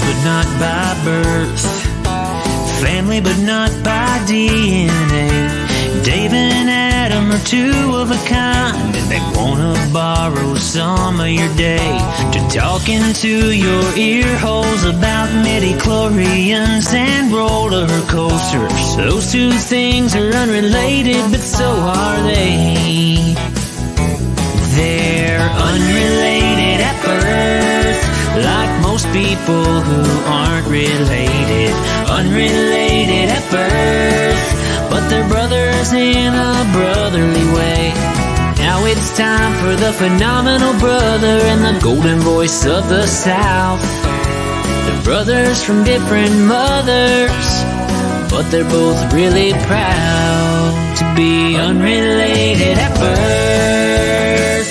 but not by birth. Family, but not by DNA. Dave and Adam are two of a kind, and they wanna borrow some of your day to talk into your ear holes about midi-chlorians and roller coasters. Those two things are unrelated, but so are they. They're unrelated at birth, like most people who aren't related. Unrelated at birth, but they're brothers in a brotherly way. Now it's time for the phenomenal brother and the golden voice of the South. They're brothers from different mothers, but they're both really proud to be unrelated at birth.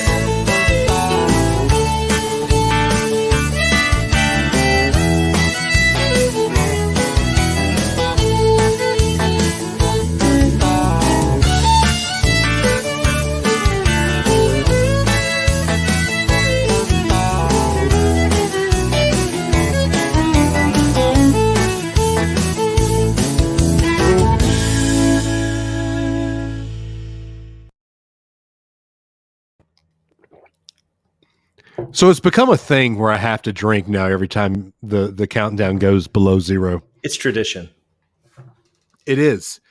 So it's become a thing where I have to drink now every time the countdown goes below zero. It's tradition. It is.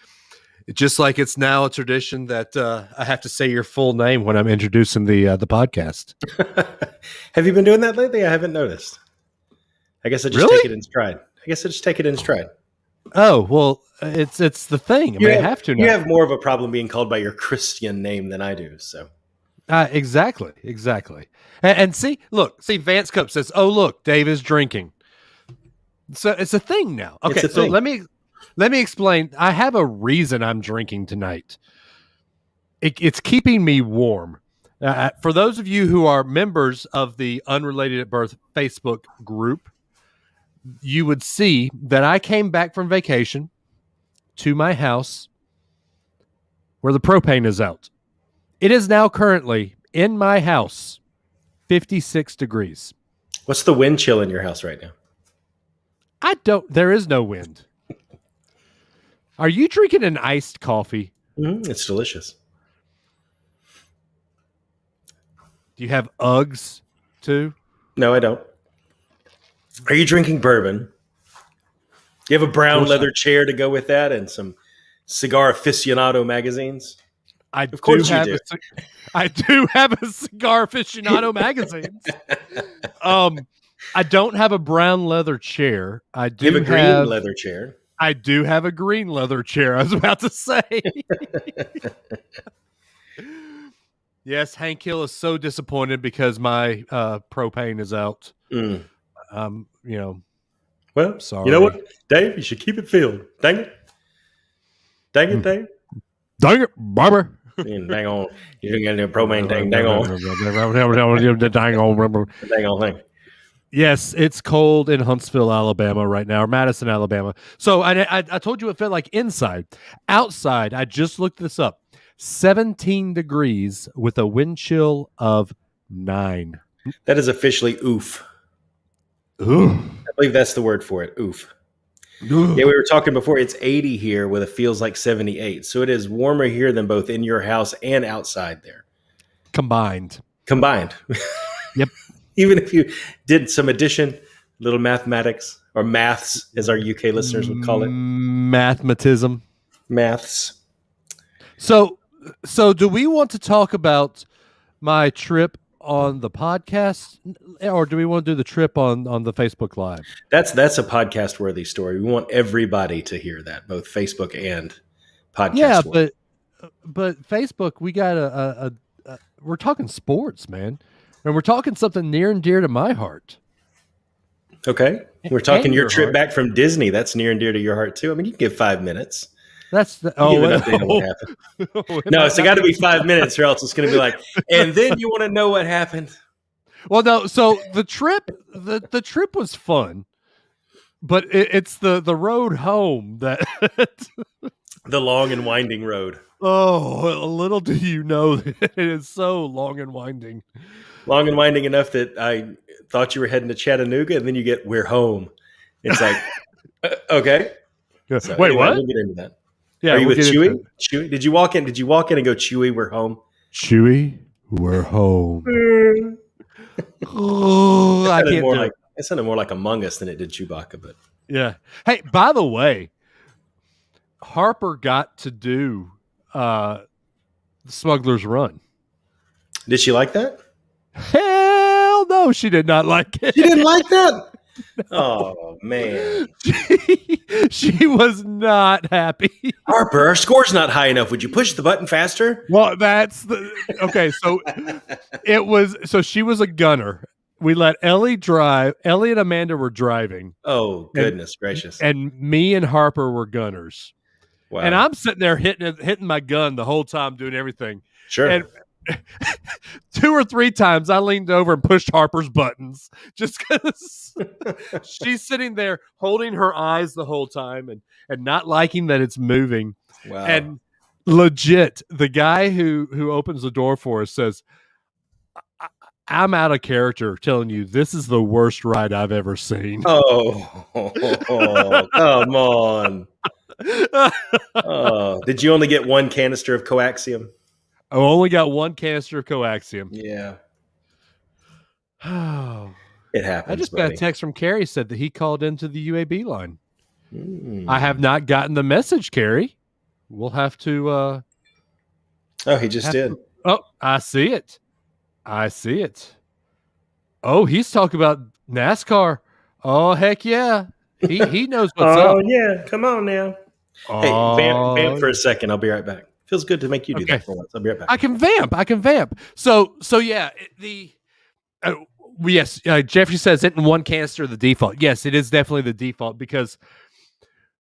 It's just like it's now a tradition that I have to say your full name when I'm introducing the podcast. Have you been doing that lately? I haven't noticed. I guess I just take it in stride. Oh, well, it's the thing. I mean, I have to now. You have more of a problem being called by your Christian name than I do, so. Exactly. And see, Vance Cup says, "Oh, look, Dave is drinking." So it's a thing now. Okay, so let me explain. I have a reason I'm drinking tonight. It's keeping me warm. For those of you who are members of the Unrelated at Birth Facebook group, you would see that I came back from vacation to my house where the propane is out. It is now currently in my house, 56 degrees. What's the wind chill in your house right now? There is no wind. Are you drinking an iced coffee? It's delicious. Do you have Uggs too? No, I don't. Are you drinking bourbon? Do you have a brown leather chair to go with that and some Cigar Aficionado magazines? I do have a Cigar Aficionado magazine. I don't have a brown leather chair. I do have a green leather chair. I do have a green leather chair. I was about to say. Yes, Hank Hill is so disappointed because my propane is out. You know. Well, sorry. You know what, Dave? You should keep it filled. Dang it, Dave. Dang it, Barber. Dang on. You didn't get any propane thing. Dang on. Dang on thing. Yes, it's cold in Huntsville, Alabama right now, or Madison, Alabama. So I told you it felt like inside. Outside, I just looked this up. 17 degrees with a wind chill of 9. That is officially oof. Ooh. I believe that's the word for it. Oof. Ooh. Yeah, we were talking before. It's 80 here with it feels like 78. So it is warmer here than both in your house and outside there. Combined. Yep. Even if you did some addition, little mathematics or maths, as our UK listeners would call it. Mathematism. Maths. So do we want to talk about my trip on the podcast, or do we want to do the trip on the Facebook Live? That's a podcast worthy story. We want everybody to hear that, both Facebook and podcast. Yeah, but Facebook, we got we're talking sports, man, and we're talking something near and dear to my heart. Okay, we're talking your trip back from Disney. That's near and dear to your heart too. I mean, you can give 5 minutes. That's what happened. No, it's got to be 5 minutes, or else it's going to be like, and then you want to know what happened. Well, no. So the trip was fun, but it's the road home that the long and winding road. Oh, little do you know that it is so long and winding. Long and winding enough that I thought you were heading to Chattanooga, and then you get, we're home. It's like, okay. So Wait, anyway, what? We'll get into that. Yeah, Are you with Chewy? Chewy? Did you walk in? Did you walk in and go, Chewy, we're home? Chewy, we're home. Oh, I can't do it. It sounded more like Among Us than it did Chewbacca, but yeah. Hey, by the way, Harper got to do the Smuggler's Run. Did she like that? Hell no, she did not like it. She didn't like that? No. Oh, man. She was not happy. Harper, our score's not high enough. Would you push the button faster? Well, that's the okay. So she was a gunner. We let Ellie drive. Ellie and Amanda were driving. Oh, goodness gracious. And me and Harper were gunners. Wow. And I'm sitting there hitting my gun the whole time, doing everything. Sure. And 2 or 3 times I leaned over and pushed Harper's buttons just because she's sitting there holding her eyes the whole time and not liking that it's moving. Wow. And legit, the guy who opens the door for us says, I'm out of character telling you this is the worst ride I've ever seen. Oh, come on. Did you only get 1 canister of coaxium? I only got 1 canister of coaxium. Yeah. Oh, it happens. I just got a text from Carrie said that he called into the UAB line. I have not gotten the message, Carrie. We'll have to. Oh, he just did. I see it. I see it. Oh, he's talking about NASCAR. Oh, heck yeah. He knows what's up. Oh, yeah. Come on now. Hey, vamp for a second. I'll be right back. Feels good to make you do that for once. I'll be right back. I can vamp. So yeah, yes, Jeffrey says it in 1 canister the default. Yes, it is definitely the default because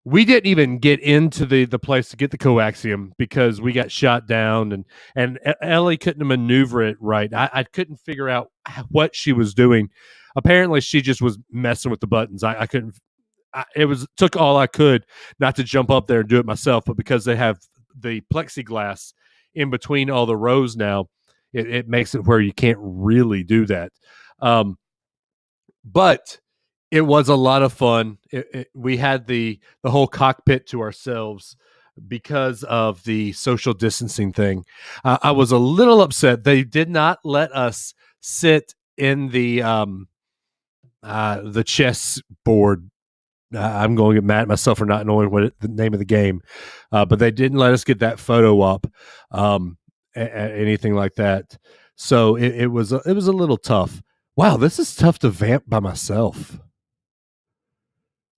we didn't even get into the place to get the coaxium because we got shot down and Ellie couldn't maneuver it right. I couldn't figure out what she was doing. Apparently, she just was messing with the buttons. I couldn't. Took all I could not to jump up there and do it myself, but because they have the plexiglass in between all the rows now, it makes it where you can't really do that. But it was a lot of fun. We had the whole cockpit to ourselves because of the social distancing thing. I was a little upset. They did not let us sit in the chess board. I'm going to get mad at myself for not knowing the name of the game, but they didn't let us get that photo up, anything like that. So it was a little tough. Wow, this is tough to vamp by myself.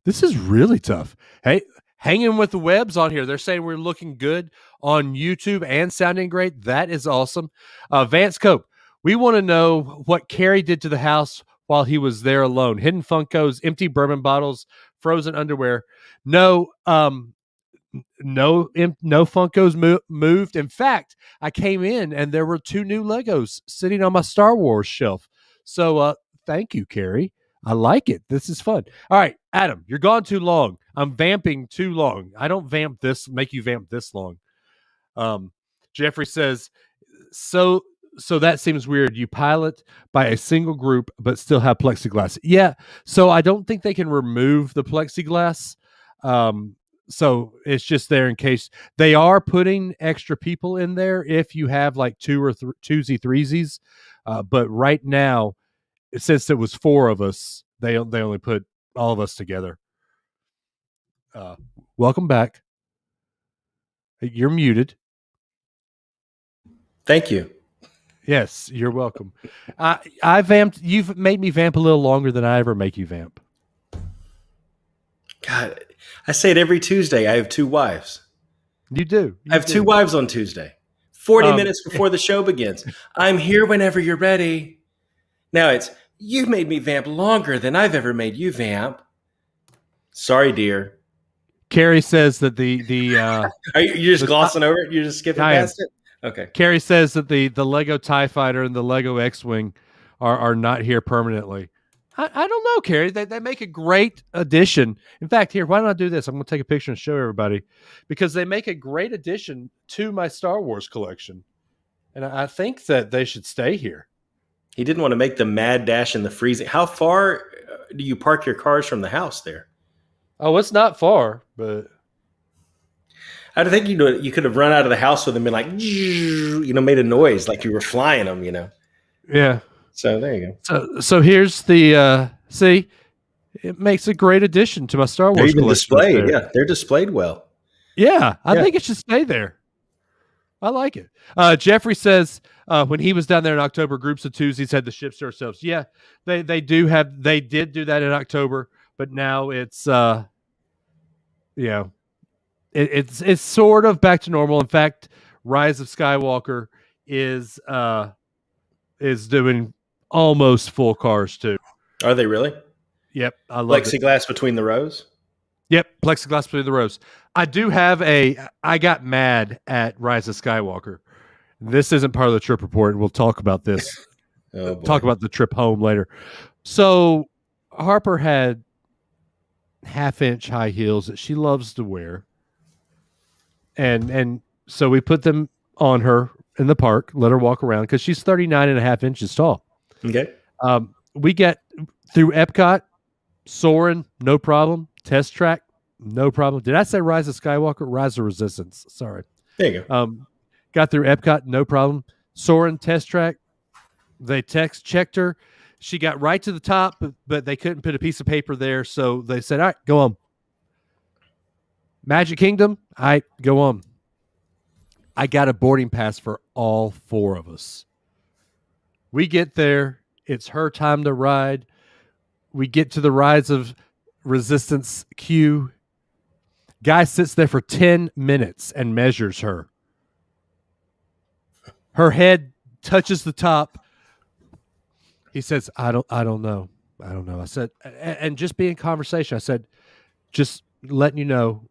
This is really tough. Hey, hanging with the webs on here. They're saying we're looking good on YouTube and sounding great. That is awesome. Vance Cope, we want to know what Carrie did to the house while he was there alone. Hidden Funkos, empty bourbon bottles, frozen underwear. No Funkos moved. In fact, I came in and there were 2 new Legos sitting on my Star Wars shelf. So thank you, Carrie. I like it. This is fun. All right, Adam, you're gone too long. I'm vamping too long. I don't make you vamp this long. Jeffrey says, so that seems weird. You pilot by a single group, but still have plexiglass. Yeah. So I don't think they can remove the plexiglass. So it's just there in case. They are putting extra people in there if you have like 2 or 2s, 3s. But right now, since it was 4 of us, they only put all of us together. Welcome back. You're muted. Thank you. Yes, you're welcome. I vamped. You've made me vamp a little longer than I ever make you vamp. God, I say it every Tuesday. I have 2 wives. You do. I have 2 wives on Tuesday. 40 minutes before the show begins. I'm here whenever you're ready. Now it's, you've made me vamp longer than I've ever made you vamp. Sorry, dear. Carrie says that Are you just glossing over it? You're just skipping past it? Okay. Carrie says that the Lego TIE Fighter and the Lego X-Wing are not here permanently. I don't know, Carrie. They make a great addition. In fact, here, why don't I do this? I'm going to take a picture and show everybody because they make a great addition to my Star Wars collection. And I think that they should stay here. He didn't want to make the mad dash in the freezing. How far do you park your cars from the house there? Oh, it's not far, but I think you could have run out of the house with them and like made a noise like you were flying them. Yeah. So there you go. So here's the see. It makes a great addition to my Star Wars. They're even displayed. Yeah, they're displayed well. Yeah, I think it should stay there. I like it. Jeffrey says when he was down there in October, groups of twosies had the ships to ourselves. Yeah, they did do that in October, but now it's it's sort of back to normal. In fact, Rise of Skywalker is doing almost full cars too. Are they really? Yep, I love plexiglass between the rows. Yep, plexiglass between the rows. I do have I got mad at Rise of Skywalker. This isn't part of the trip report. We'll talk about this. Talk about the trip home later. So Harper had 1/2-inch high heels that she loves to wear. And so we put them on her in the park, let her walk around because she's 39.5 inches tall. Okay. We get through Epcot, Soarin', no problem. Test Track, no problem. Did I say Rise of Skywalker? Rise of Resistance. Sorry. There you go. Got through Epcot, no problem. Soarin', Test Track. They checked her. She got right to the top, but they couldn't put a piece of paper there, so they said, all right, go on. Magic Kingdom, all right, go on. I got a boarding pass for all 4 of us. We get there. It's her time to ride. We get to the Rise of Resistance queue. Guy sits there for 10 minutes and measures her. Her head touches the top. He says, I don't know. I said, and just be in conversation. I said, just letting you know,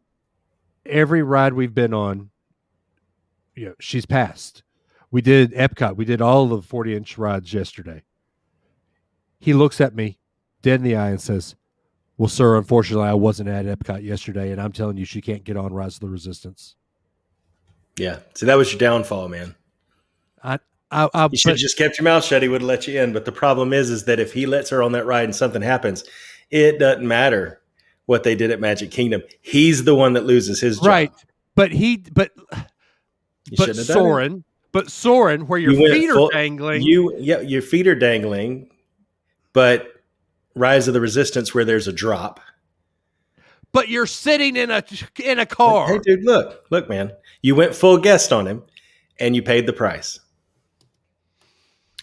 every ride we've been on, she's passed. We did Epcot. We did all of the 40-inch rides yesterday. He looks at me dead in the eye and says, well, sir, unfortunately, I wasn't at Epcot yesterday, and I'm telling you, she can't get on Rise of the Resistance. Yeah. So that was your downfall, man. You should have just kept your mouth shut. He would have let you in. But the problem is that if he lets her on that ride and something happens, it doesn't matter what they did at Magic Kingdom. He's the one that loses his job. Right. But Soarin', where your feet are dangling. Your feet are dangling. But Rise of the Resistance, where there's a drop. But you're sitting in a car. Hey, dude, look, man. You went full guest on him, and you paid the price.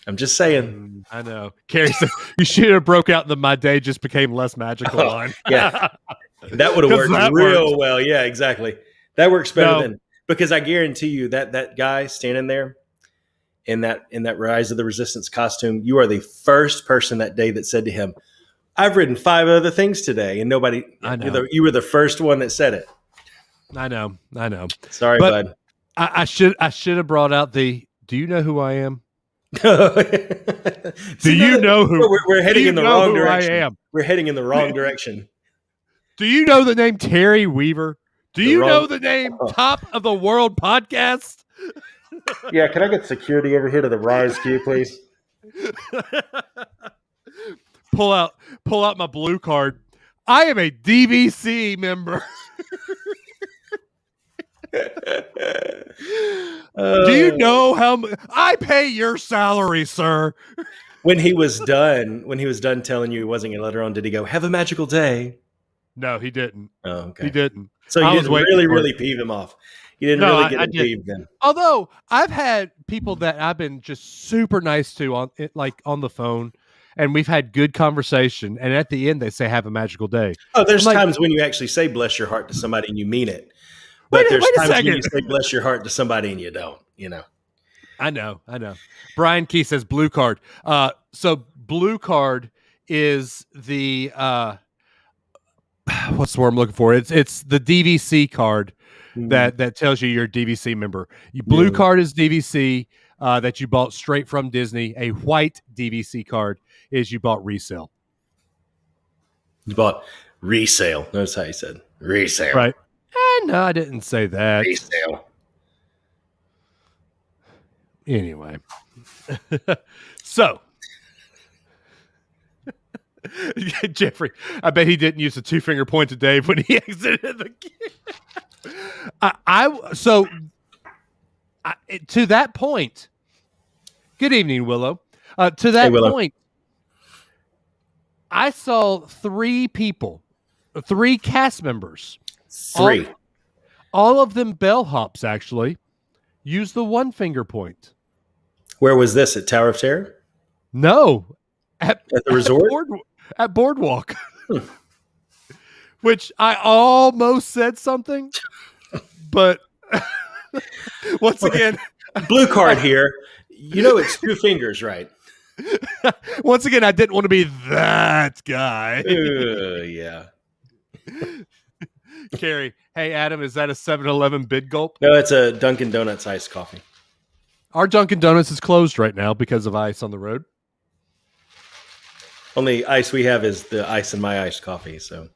I'm just saying. I know. Carrie said, you should have broke out my day just became less magical line. Yeah. That would have worked real well. Yeah, exactly. That works better than, because I guarantee you that guy standing there in that Rise of the Resistance costume, you are the first person that day that said to him, I've ridden 5 other things today, and nobody, you were the first one that said it. I know. Sorry, bud. I should have brought out do you know who I am? We're heading in the wrong direction. I am? We're heading in the wrong direction. Do you know the name Terry Weaver? Do you know the name Top of the World Podcast? Yeah, can I get security over here to the Rise queue, please? Pull out my blue card. I am a DVC member. Do you know how I pay your salary, sir? When he was done telling you he wasn't going to let her on, did he go, have a magical day? No, he didn't. Oh, okay. He didn't. So you didn't really peeve him off. You didn't really get him peeved then. Although I've had people that I've been just super nice to on the phone, and we've had good conversation, and at the end they say, have a magical day. Oh, there's times when you actually say bless your heart to somebody and you mean it. But there's times when you say bless your heart to somebody and you don't, I know. Brian Key says blue card. So blue card is the what's the word I'm looking for? It's the DVC card that tells you you're a DVC member. Blue card is DVC that you bought straight from Disney. A white DVC card is you bought resale. You bought resale. Notice how you said resale. Right. No, I didn't say that. Resale. Anyway. So Jeffrey, I bet he didn't use the 2-finger point to Dave when he exited the game. To that point, good evening, Willow. To that point, I saw 3 people, 3 cast members. 3. All of them bellhops, actually, use the 1-finger point. Where was this? At Tower of Terror? No. At the resort? At Boardwalk. Which I almost said something, but once again, blue card here. You know it's 2 fingers, right? Once again, I didn't want to be that guy. Yeah. Carrie, hey, Adam, is that a 7-Eleven bid gulp? No, it's a Dunkin' Donuts iced coffee. Our Dunkin' Donuts is closed right now because of ice on the road. Only ice we have is the ice in my iced coffee, so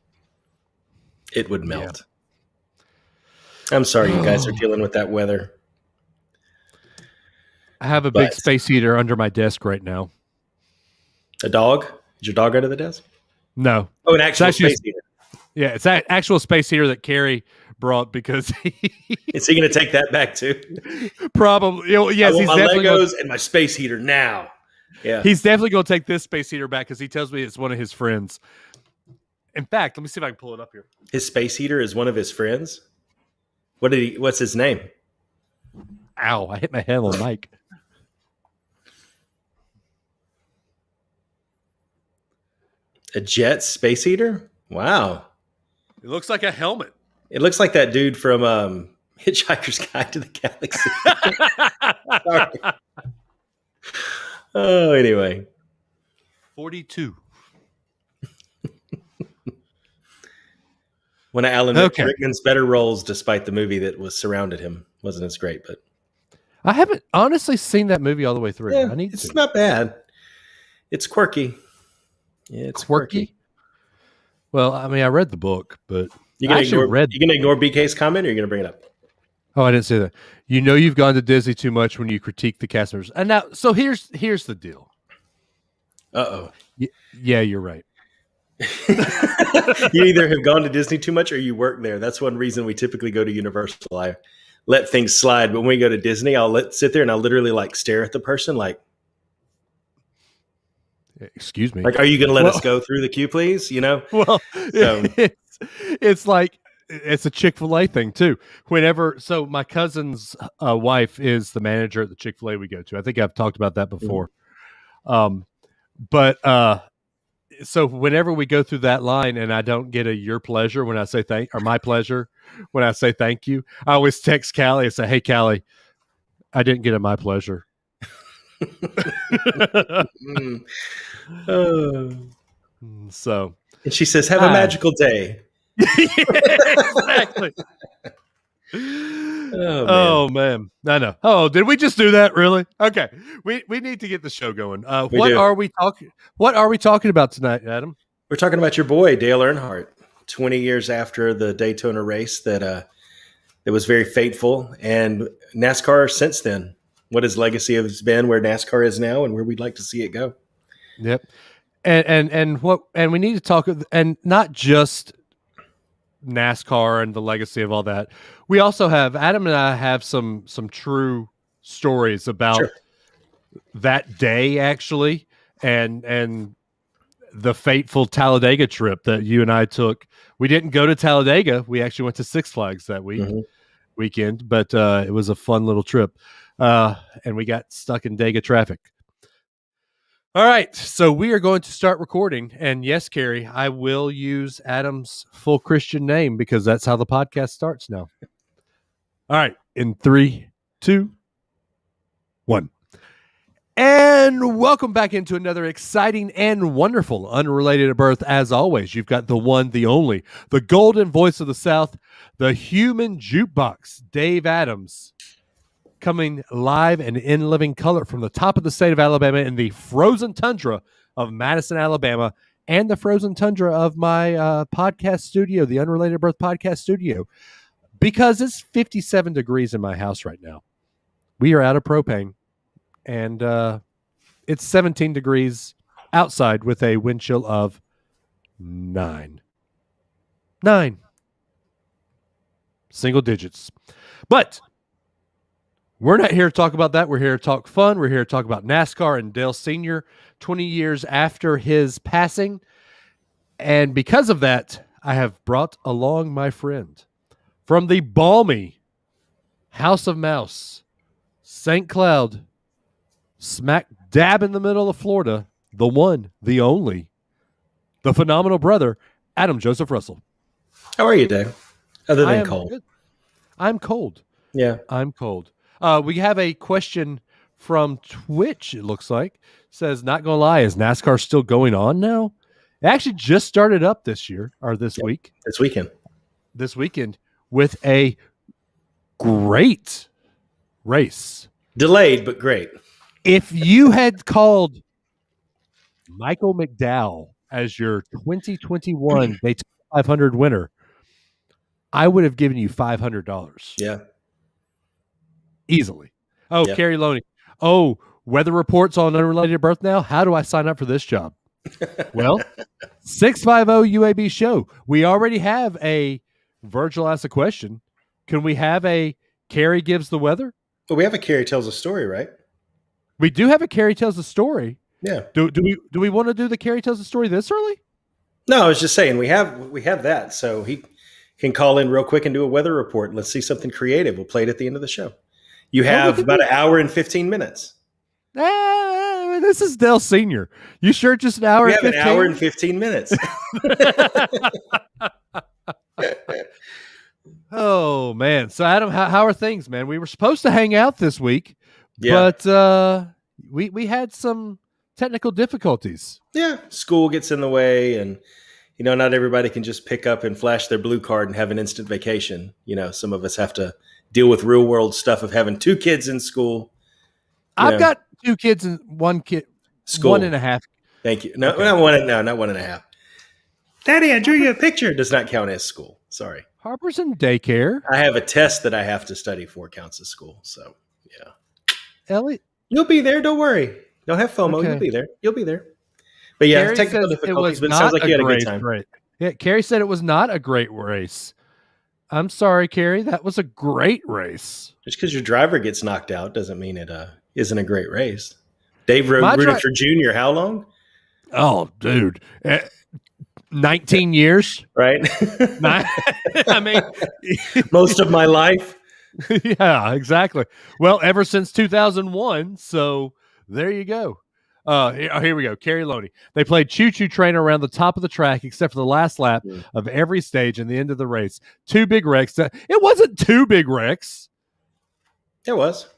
it would melt. Yeah. I'm sorry you guys are dealing with that weather. I have a big space heater under my desk right now. A dog? Is your dog under the desk? No. Oh, an actual space heater. Yeah, it's an actual space heater that Carrie brought because is he going to take that back too? Probably. Yes, he's my Legos and my space heater now. Yeah, he's definitely going to take this space heater back because he tells me it's one of his friends. In fact, let me see if I can pull it up here. His space heater is one of his friends. What's his name? Ow! I hit my head on the mic. A jet space heater? Wow. It looks like a helmet. It looks like that dude from Hitchhiker's Guide to the Galaxy. Sorry. Oh, anyway. 42. One of Alan Rickman's better roles, despite the movie that was surrounded him. Wasn't as great, but I haven't honestly seen that movie all the way through. Yeah, it's not bad. It's quirky. Yeah, it's quirky. Well, I mean, I read the book, but you gonna ignore BK's comment, or are you gonna bring it up? Oh, I didn't say that. You know, you've gone to Disney too much when you critique the cast members. And now, so here's the deal. Yeah, you're right. You either have gone to Disney too much or you work there. That's one reason we typically go to Universal. I let things slide, but when we go to Disney, I'll sit there and I'll literally like stare at the person like, excuse me. Like, are you going to let us go through the queue, please? You know? Well, it's like, it's a Chick-fil-A thing too. So my cousin's wife is the manager at the Chick-fil-A we go to. I think I've talked about that before. So whenever we go through that line and I don't get a your pleasure when I say or my pleasure when I say thank you, I always text Callie and say, hey, Callie, I didn't get a my pleasure. So. And she says, have a magical day. Exactly. Oh man, I know. Oh, did we just do that? Really? Okay, we need to get the show going. What are we talking about tonight, Adam? We're talking about your boy Dale Earnhardt. 20 years after the Daytona race that was very fateful, and NASCAR since then. What his legacy has been, where NASCAR is now, and where we'd like to see it go. Yep, and we need to talk, and not just NASCAR and the legacy of all that. We also have Adam and I have some true stories about that day actually, and the fateful Talladega trip that you and I took. We didn't go to Talladega. We actually went to Six Flags that weekend, but it was a fun little trip. And we got stuck in Dega traffic. All right, so we are going to start recording. And yes, Carrie, I will use Adam's full Christian name because that's how the podcast starts now. All right, in 3, 2, 1. And welcome back into another exciting and wonderful Unrelated at Birth. As always, you've got the one, the only, the golden voice of the South, the human jukebox, Dave Adams, coming live and in living color from the top of the state of Alabama in the frozen tundra of Madison, Alabama, and the frozen tundra of my podcast studio, the Unrelated Birth podcast studio, because it's 57 degrees in my house right now. We are out of propane, and it's 17 degrees outside with a wind chill of 9. 9. Single digits. But we're not here to talk about that. We're here to talk fun. We're here to talk about NASCAR and Dale Sr. 20 years after his passing. And because of that, I have brought along my friend from the balmy House of Mouse, St. Cloud, smack dab in the middle of Florida, the one, the only, the phenomenal brother, Adam Joseph Russell. How are you, Dave? Other than cold. Good. I'm cold. Yeah. I'm cold. We have a question from Twitch, it looks like. Says, not going to lie, is NASCAR still going on now? It actually just started up this week. This weekend with a great race. Delayed, but great. If you had called Michael McDowell as your 2021 Daytona 500 winner, I would have given you $500. Yeah. Easily. Oh, yeah. Carrie Loney. Oh, weather reports on Unrelated Birth now? How do I sign up for this job? Well, 650 UAB show. We already have a Virgil asks a question. Can we have a Carrie gives the weather? Well, we have a Carrie tells a story, right? We do have a Carrie tells a story. Yeah. Do we want to do the Carrie tells a story this early? No, I was just saying we have that, so he can call in real quick and do a weather report. Let's see something creative. We'll play it at the end of the show. You have about an hour and 15 minutes. This is Dell Sr. You sure just an hour? We have 15? An hour and 15 minutes. Oh man! So Adam, how are things, man? We were supposed to hang out this week, but we had some technical difficulties. Yeah, school gets in the way, and not everybody can just pick up and flash their blue card and have an instant vacation. Some of us have to deal with real world stuff of having 2 kids in school. I've got 2 kids and 1 kid, school. 1.5. Thank you. No, not 1.5. Daddy, I drew you a picture. Does not count as school. Sorry. Harper's in daycare. I have a test that I have to study for, counts as school. So, yeah. Elliot, you'll be there. Don't worry. Don't have FOMO. Okay. You'll be there. But yeah, Carrie technical difficulties, but it sounds like you had a good time. Race. Yeah, Carrie said it was not a great race. I'm sorry, Carrie. That was a great race. Just because your driver gets knocked out doesn't mean it isn't a great race. Dave rooted for Junior how long? Oh, dude. 19 years. Right? I mean, most of my life. Yeah, exactly. Well, ever since 2001. So there you go. Here we go. Carrie Loney. They played choo-choo train around the top of the track, except for the last lap of every stage and the end of the race. 2 big wrecks. It wasn't 2 big wrecks. It was.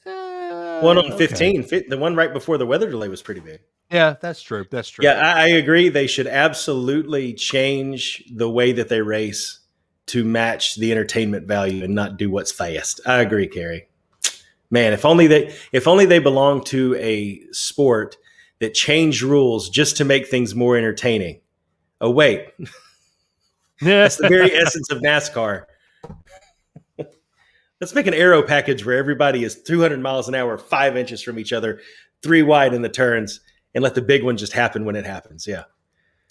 One on 15. Okay. The one right before the weather delay was pretty big. Yeah, that's true. Yeah, I agree. They should absolutely change the way that they race to match the entertainment value and not do what's fast. I agree, Carrie. Man, if only they belong to a sport that changed rules just to make things more entertaining. Oh, wait. That's the very essence of NASCAR. Let's make an aero package where everybody is 200 miles an hour, 5 inches from each other, 3 wide in the turns, and let the big one just happen when it happens. Yeah.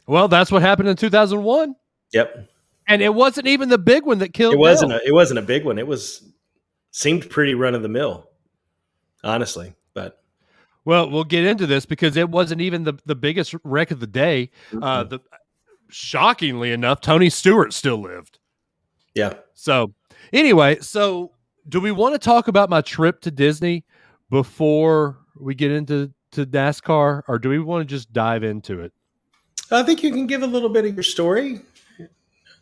Well, that's what happened in 2001. Yep. And it wasn't even the big one that killed. It wasn't a big one. It seemed pretty run of the mill, honestly. But well, we'll get into this because it wasn't even the biggest wreck of the day. Mm-hmm. Shockingly enough, Tony Stewart still lived. Yeah. So anyway, do we want to talk about my trip to Disney before we get into NASCAR, or do we want to just dive into it? I think you can give a little bit of your story.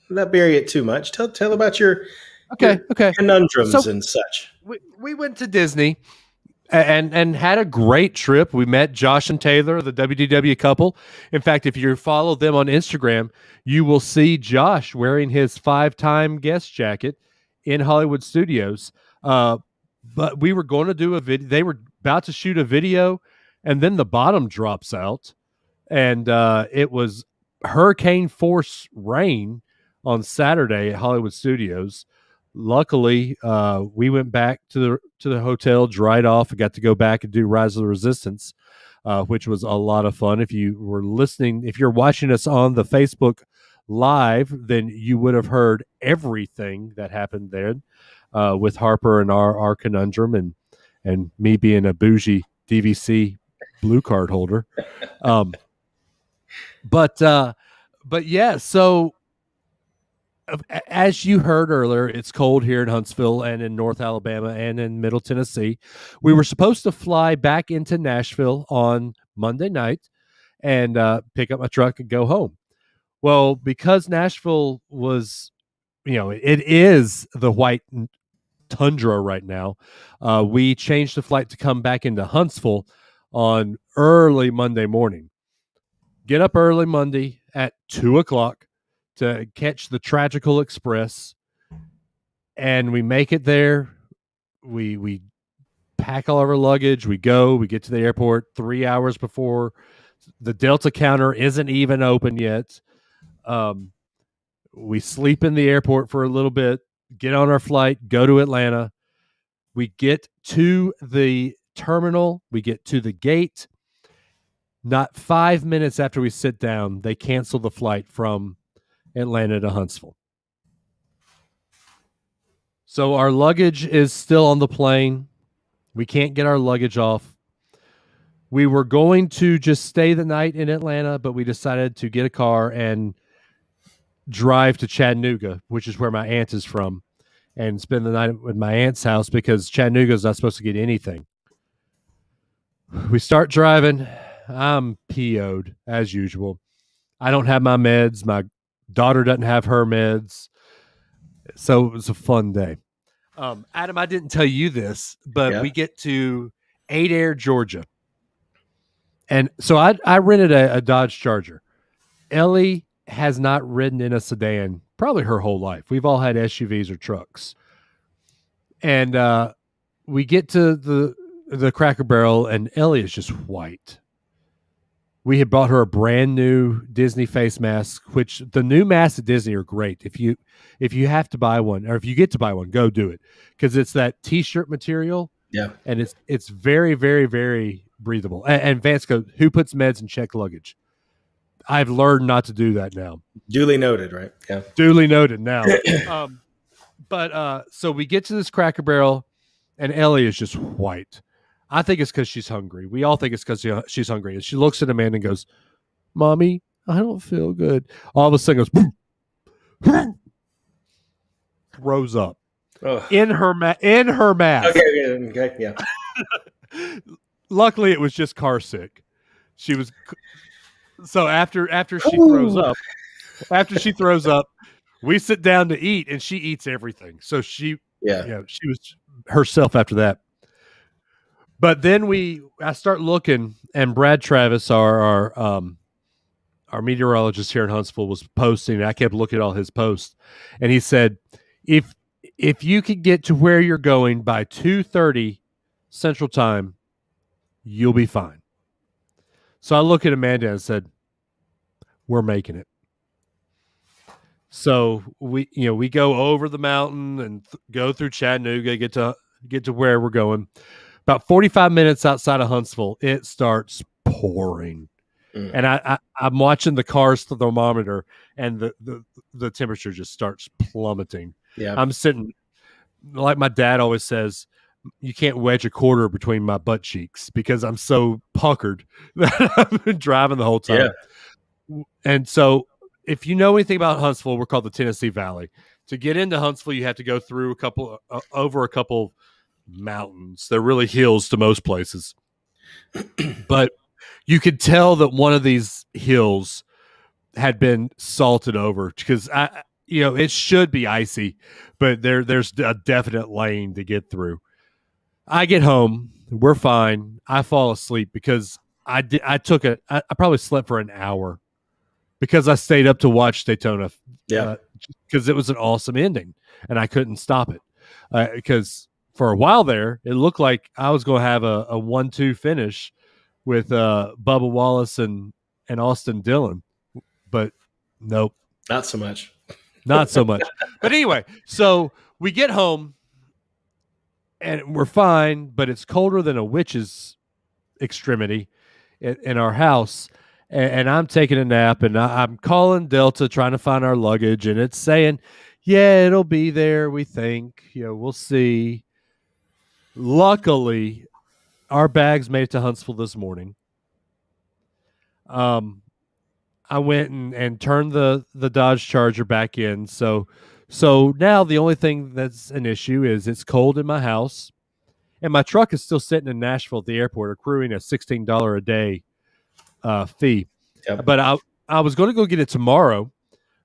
Not bury it too much. Tell about your conundrums and such. We went to Disney and had a great trip. We met Josh and Taylor, the WDW couple. In fact, if you follow them on Instagram, you will see Josh wearing his 5-time guest jacket in Hollywood Studios. But we were going to do a video. They were about to shoot a video, and then the bottom drops out, and it was hurricane force rain on Saturday at Hollywood Studios. Luckily, we went back to the hotel, dried off, and got to go back and do Rise of the Resistance. which was a lot of fun. If you were listening, if you're watching us on the Facebook Live, then you would have heard everything that happened there with Harper and our conundrum and me being a bougie DVC blue card holder. But yeah, so as you heard earlier, it's cold here in Huntsville and in North Alabama and in Middle Tennessee. We were supposed to fly back into Nashville on Monday night and pick up my truck and go home. Well, because Nashville was, it is the white tundra right now, we changed the flight to come back into Huntsville on early Monday morning. Get up early Monday at 2:00 to catch the Tragical Express, and we make it there. We pack all of our luggage. We get to the airport 3 hours before the Delta counter isn't even open yet. We sleep in the airport for a little bit, get on our flight, go to Atlanta. We get to the terminal, we get to the gate. Not 5 minutes after we sit down, they cancel the flight from Atlanta to Huntsville. So our luggage is still on the plane. We can't get our luggage off. We were going to just stay the night in Atlanta, but we decided to get a car and drive to Chattanooga, which is where my aunt is from, and spend the night at my aunt's house because Chattanooga is not supposed to get anything. We start driving. I'm PO'd as usual. I don't have my meds. My daughter doesn't have her meds. So it was a fun day. Adam, I didn't tell you this, but we get to Adair, Georgia. And so I rented a Dodge Charger. Ellie has not ridden in a sedan probably her whole life. We've all had SUVs or trucks. And we get to the Cracker Barrel, and Ellie is just white. We had bought her a brand new Disney face mask, which the new masks at Disney are great. If you have to buy one, or if you get to buy one, go do it, because it's that T-shirt material. Yeah, and it's very, very, very breathable. And Vance goes, "Who puts meds in checked luggage?" I've learned not to do that now. Duly noted, right? Yeah, duly noted now. But so we get to this Cracker Barrel, and Ellie is just white. I think it's because she's hungry. We all think it's because she's hungry. And she looks at Amanda and goes, "Mommy, I don't feel good." All of a sudden goes, throws up in her mask. Okay, yeah. Luckily, it was just car sick. She was so after she throws up, we sit down to eat, and she eats everything. So she was herself after that. But then I start looking, and Brad Travis, our meteorologist here in Huntsville, was posting. And I kept looking at all his posts, and he said, if you could get to where you're going by 2:30 Central Time, you'll be fine. So I look at Amanda and said, "We're making it." So we go over the mountain and go through Chattanooga, get to where we're going. About 45 minutes outside of Huntsville, it starts pouring. And I'm watching the car's thermometer, and the temperature just starts plummeting. Yeah. I'm sitting, like my dad always says, you can't wedge a quarter between my butt cheeks because I'm so puckered that I've been driving the whole time. Yeah. And so if you know anything about Huntsville, we're called the Tennessee Valley. To get into Huntsville, you have to go through over a couple mountains. They're really hills to most places. But you could tell that one of these hills had been salted over because it should be icy, but there's a definite lane to get through. I get home, we're fine. I fall asleep because I probably slept for an hour because I stayed up to watch Daytona. Yeah, because it was an awesome ending, and I couldn't stop it because for a while there, it looked like I was going to have a 1-2 finish with Bubba Wallace and Austin Dillon, but nope, not so much. Not so much. But anyway, so we get home and we're fine, but it's colder than a witch's extremity in our house, and I'm taking a nap, and I'm calling Delta trying to find our luggage, and it's saying, yeah, it'll be there, we think. We'll see. Luckily, our bags made it to Huntsville this morning. I went and turned the Dodge Charger back in. So now the only thing that's an issue is it's cold in my house, and my truck is still sitting in Nashville at the airport, accruing a $16 a day fee. Yep. But I was going to go get it tomorrow,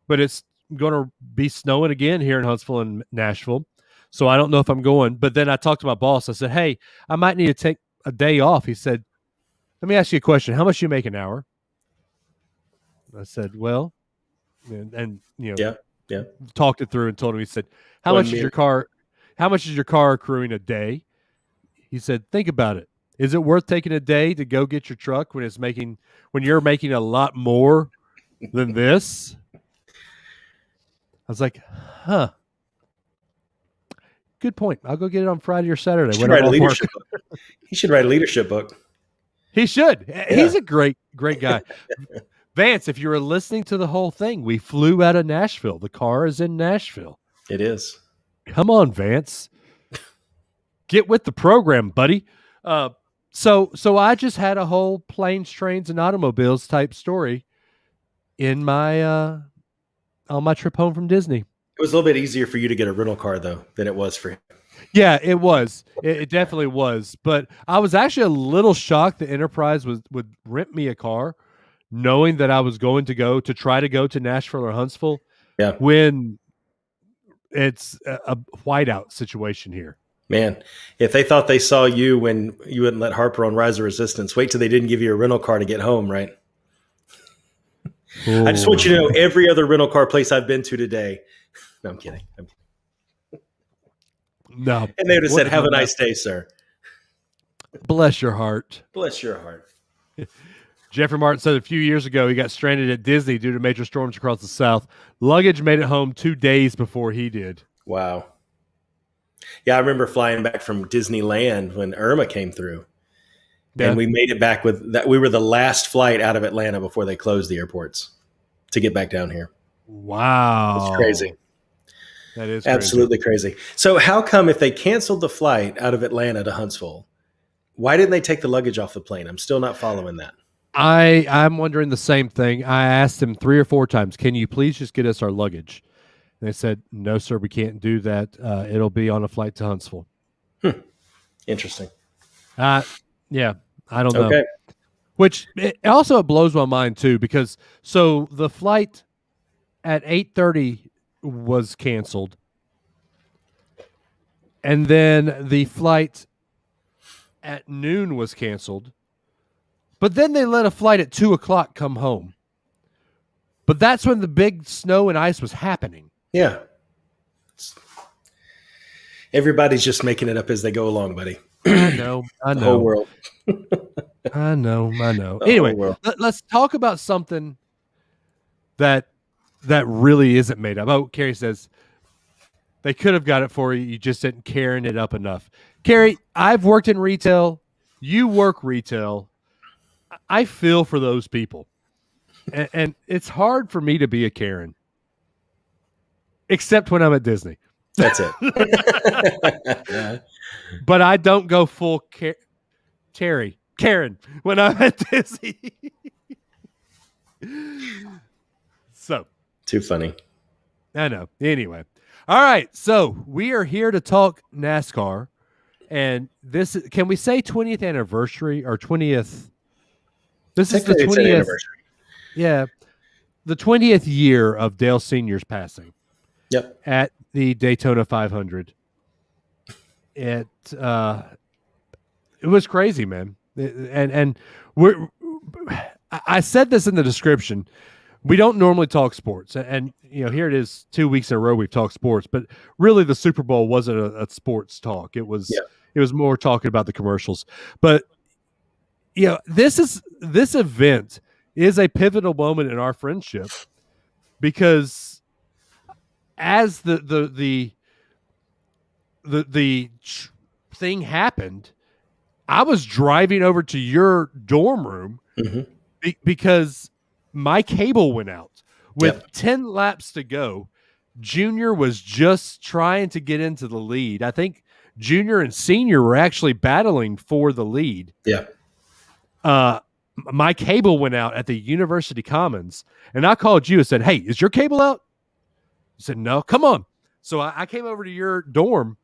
but it's going to be snowing again here in Huntsville and Nashville. So I don't know if I'm going. But then I talked to my boss. I said, hey, I might need to take a day off. He said, let me ask you a question. How much do you make an hour? I said, well, and talked it through and told him. He said, how much is your car accruing a day? He said, think about it. Is it worth taking a day to go get your truck when you're making a lot more than this? I was like, huh. Good point. I'll go get it on Friday or Saturday. He should write a leadership book. He should write a leadership book. He should. Yeah. He's a great guy. Vance, if you were listening to the whole thing, we flew out of Nashville. The car is in Nashville. It is. Come on, Vance. Get with the program, buddy. So I just had a whole planes, trains, and automobiles type story in my on my trip home from Disney. It was a little bit easier for you to get a rental car, though, than it was for him. Yeah, it was. It definitely was. But I was actually a little shocked that Enterprise would rent me a car, knowing that I was going to try to go to Nashville or Huntsville. Yeah. When it's a whiteout situation here. Man, if they thought they saw you when you wouldn't let Harper on Rise of Resistance, wait till they didn't give you a rental car to get home, right? Ooh. I just want you to know every other rental car place I've been to today. No, I'm kidding. No. And they would have said, have a nice day, sir. Bless your heart. Bless your heart. Jeffrey Martin said a few years ago he got stranded at Disney due to major storms across the South. Luggage made it home 2 days before he did. Wow. Yeah, I remember flying back from Disneyland when Irma came through. Yeah. And we made it back with that. We were the last flight out of Atlanta before they closed the airports to get back down here. Wow. It's crazy. That is absolutely crazy. So how come if they canceled the flight out of Atlanta to Huntsville, why didn't they take the luggage off the plane? I'm still not following that. I'm wondering the same thing. I asked them 3 or 4 times, can you please just get us our luggage? And they said, no, sir, we can't do that. It'll be on a flight to Huntsville. Interesting. Yeah, I don't know. Okay. Which it blows my mind too, because so the flight at 8:30 was canceled. And then the flight at noon was canceled. But then they let a flight at 2:00 come home. But that's when the big snow and ice was happening. Yeah. Everybody's just making it up as they go along, buddy. I know. The whole world. I know. Anyway, let's talk about something that really isn't made up. Oh, Carrie says, they could have got it for you. You just didn't carrying it up enough. Carrie, I've worked in retail. You work retail. I feel for those people. And it's hard for me to be a Karen. Except when I'm at Disney. That's it. Yeah. But I don't go full Karen when I'm at Disney. So. Too funny. I know. Anyway. All right. So we are here to talk NASCAR. And this, can we say 20th anniversary or 20th? This is the 20th anniversary. Yeah. The 20th year of Dale Sr.'s passing. Yep. At the Daytona 500. It was crazy, man. And I said this in the description. We don't normally talk sports, and here it is 2 weeks in a row we've talked sports, but really the Super Bowl wasn't a sports talk. It was more talking about the commercials. But this event is a pivotal moment in our friendship because as the thing happened, I was driving over to your dorm room because my cable went out with 10 laps to go. Junior was just trying to get into the lead. I think Junior and Senior were actually battling for the lead. Yeah. My cable went out at the University Commons, and I called you and said, "Hey, is your cable out?" You said, "No, come on." So I came over to your dorm,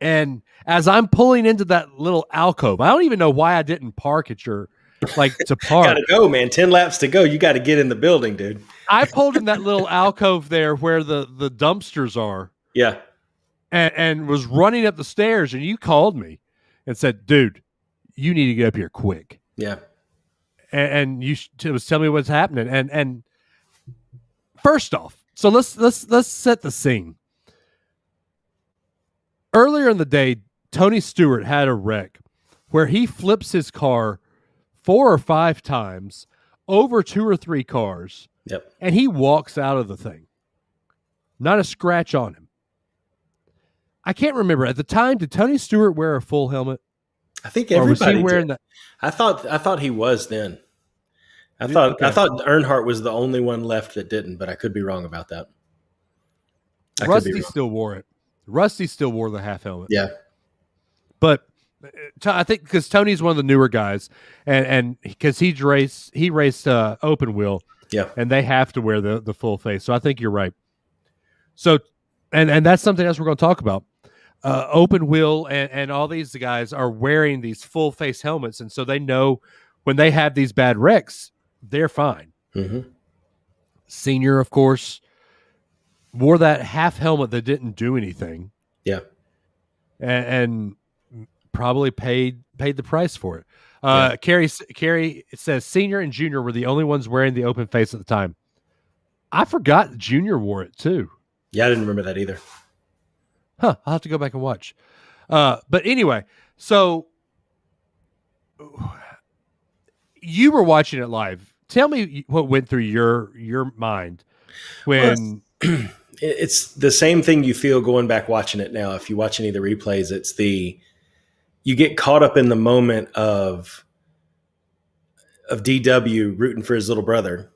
and as I'm pulling into that little alcove, I don't even know why I didn't park at your, to park. Gotta go, man. 10 laps to go. You got to get in the building, dude. I pulled in that little alcove there where the dumpsters are. Yeah. And was running up the stairs, and you called me and said, "Dude, you need to get up here quick." Yeah. And you was telling me what's happening. And first off, so let's set the scene. Earlier in the day, Tony Stewart had a wreck where he flips his car 4 or 5 times over 2 or 3 cars. Yep. And he walks out of the thing. Not a scratch on him. I can't remember at the time. Did Tony Stewart wear a full helmet? I think everybody was he wearing did. that? I thought he was then. I thought Earnhardt was the only one left that didn't, but I could be wrong about that. Rusty still wore it. Rusty still wore the half helmet. Yeah. But I think because Tony's one of the newer guys, and because he raced open wheel, yeah, and they have to wear the full face. So I think you're right. So, and that's something else we're going to talk about. Open wheel and all these guys are wearing these full face helmets, and so they know when they have these bad wrecks, they're fine. Mm-hmm. Senior, of course, wore that half helmet that didn't do anything. Yeah, and probably paid the price for it. Carrie says Senior and Junior were the only ones wearing the open face at the time. I forgot Junior wore it too. Yeah, I didn't remember that either. I'll have to go back and watch. But anyway, so you were watching it live. Tell me what went through your mind when it's the same thing you feel going back watching it now. If you watch any of the replays, you get caught up in the moment of DW rooting for his little brother,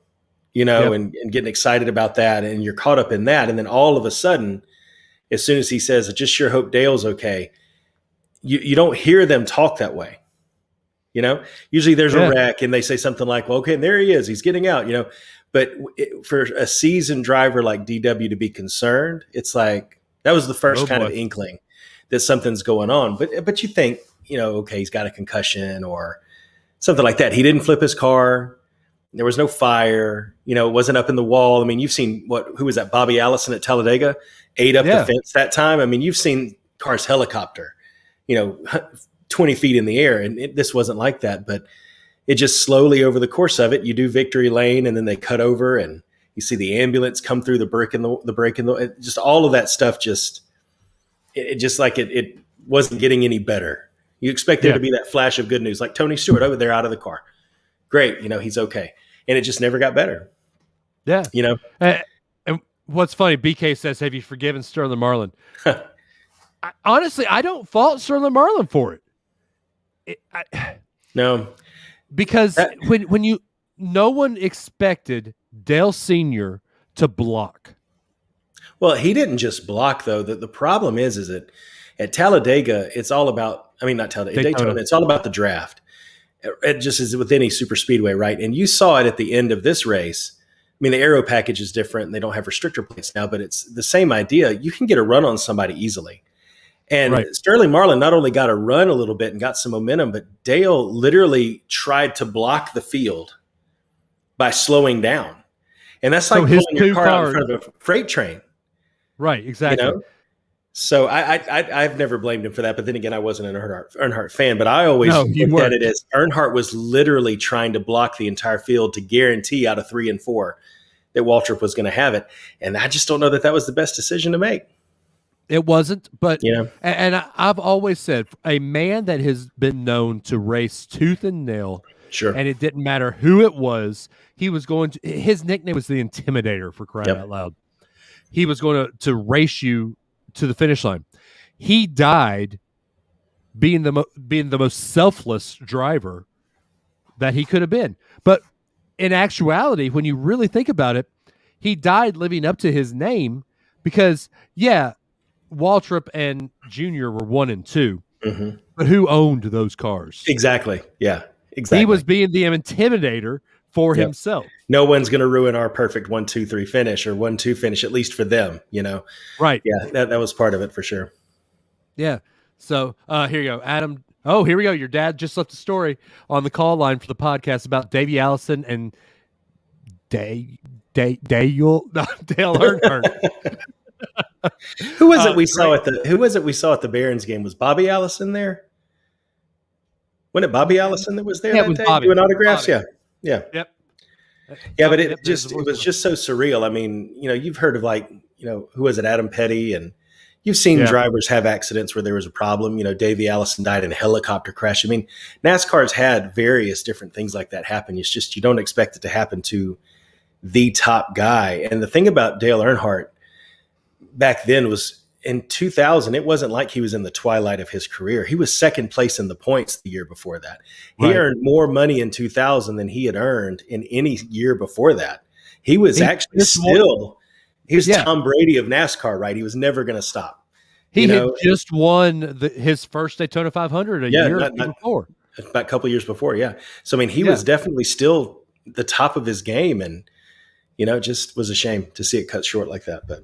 and getting excited about that. And you're caught up in that. And then all of a sudden, as soon as he says, "I just sure hope Dale's okay," you don't hear them talk that way. Usually there's a wreck and they say something like, "Well, okay, and there he is. He's getting out," But for a seasoned driver like DW to be concerned, it's like that was the first kind of inkling that something's going on. But you think, okay, he's got a concussion or something like that. He didn't flip his car. There was no fire. It wasn't up in the wall. I mean, you've seen who was that? Bobby Allison at Talladega ate up the fence that time. I mean, you've seen cars helicopter, 20 feet in the air, and this wasn't like that. But it just slowly over the course of it, you do victory lane, and then they cut over, and you see the ambulance come through the break in the just all of that stuff. It wasn't getting any better. You expect there to be that flash of good news, like Tony Stewart over there out of the car. Great, he's okay, and it just never got better. Yeah, And what's funny, BK says, "Have you forgiven Sterling Marlin?" Honestly, I don't fault Sterling Marlin for it. No. Because when no one expected Dale Sr. to block. Well, he didn't just block though. The problem is that at Talladega, it's all about, not Talladega, Daytona, it's all about the draft. It just is with any super speedway, right? And you saw it at the end of this race. The aero package is different and they don't have restrictor plates now, but it's the same idea. You can get a run on somebody easily. And Sterling Marlin not only got a run a little bit and got some momentum, but Dale literally tried to block the field by slowing down. And that's like pulling your car out in front of a freight train. Right, exactly. So I've never blamed him for that. But then again, I wasn't an Earnhardt fan. But I always looked at it as Earnhardt was literally trying to block the entire field to guarantee out of 3 and 4 that Waltrip was going to have it. And I just don't know that was the best decision to make. It wasn't, but and I've always said a man that has been known to race tooth and nail, sure, and it didn't matter who it was. He was going to. His nickname was the Intimidator, for crying out loud. He was going to race you to the finish line. He died being the most selfless driver that he could have been. But in actuality, when you really think about it, he died living up to his name because, Waltrip and Junior were 1 and 2, but who owned those cars? Exactly. Yeah, exactly. He was being the intimidator for himself. No one's going to ruin our perfect 1-2-3 finish or 1-2 finish, at least for them, Right. Yeah, that was part of it for sure. Yeah. So here you go, Adam. Oh, here we go. Your dad just left a story on the call line for the podcast about Davey Allison and Dale Earnhardt. Who was it we saw at the Barons game? Was Bobby Allison there? Wasn't it Bobby Allison that was there that day doing autographs? Bobby. Yeah. Yep. Yeah, but it was just so surreal. I mean, you've heard of who was it, Adam Petty, and you've seen drivers have accidents where there was a problem. Davey Allison died in a helicopter crash. I mean, NASCAR's had various different things like that happen. It's just you don't expect it to happen to the top guy. And the thing about Dale Earnhardt back then was in 2000, it wasn't like he was in the twilight of his career. He was second place in the points the year before that. He earned more money in 2000 than he had earned in any year before that. He was Tom Brady of NASCAR, right? He was never going to stop. He had just won his first Daytona 500 a year before. About a couple years before, yeah. So, I mean, he was definitely still the top of his game, and, it just was a shame to see it cut short like that. But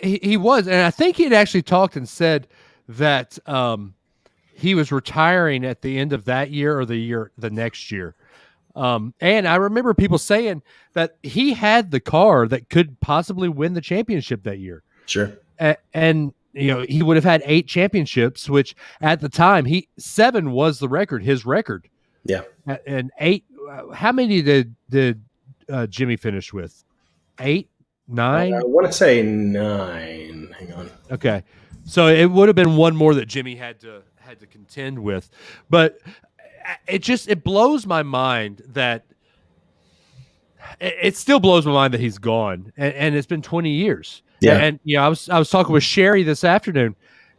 he was, and I think he had actually talked and said that he was retiring at the end of that year or the next year. And I remember people saying that he had the car that could possibly win the championship that year. Sure. And he would have had 8 championships, which at the time 7 was the record, his record. Yeah. And 8. How many did Jimmy finish with? 8, 9? I want to say 9. Hang on. Okay, so it would have been one more that Jimmy had to contend with, but it blows my mind that it still blows my mind that he's gone, and it's been 20 years. Yeah, and I was talking with Sherry this afternoon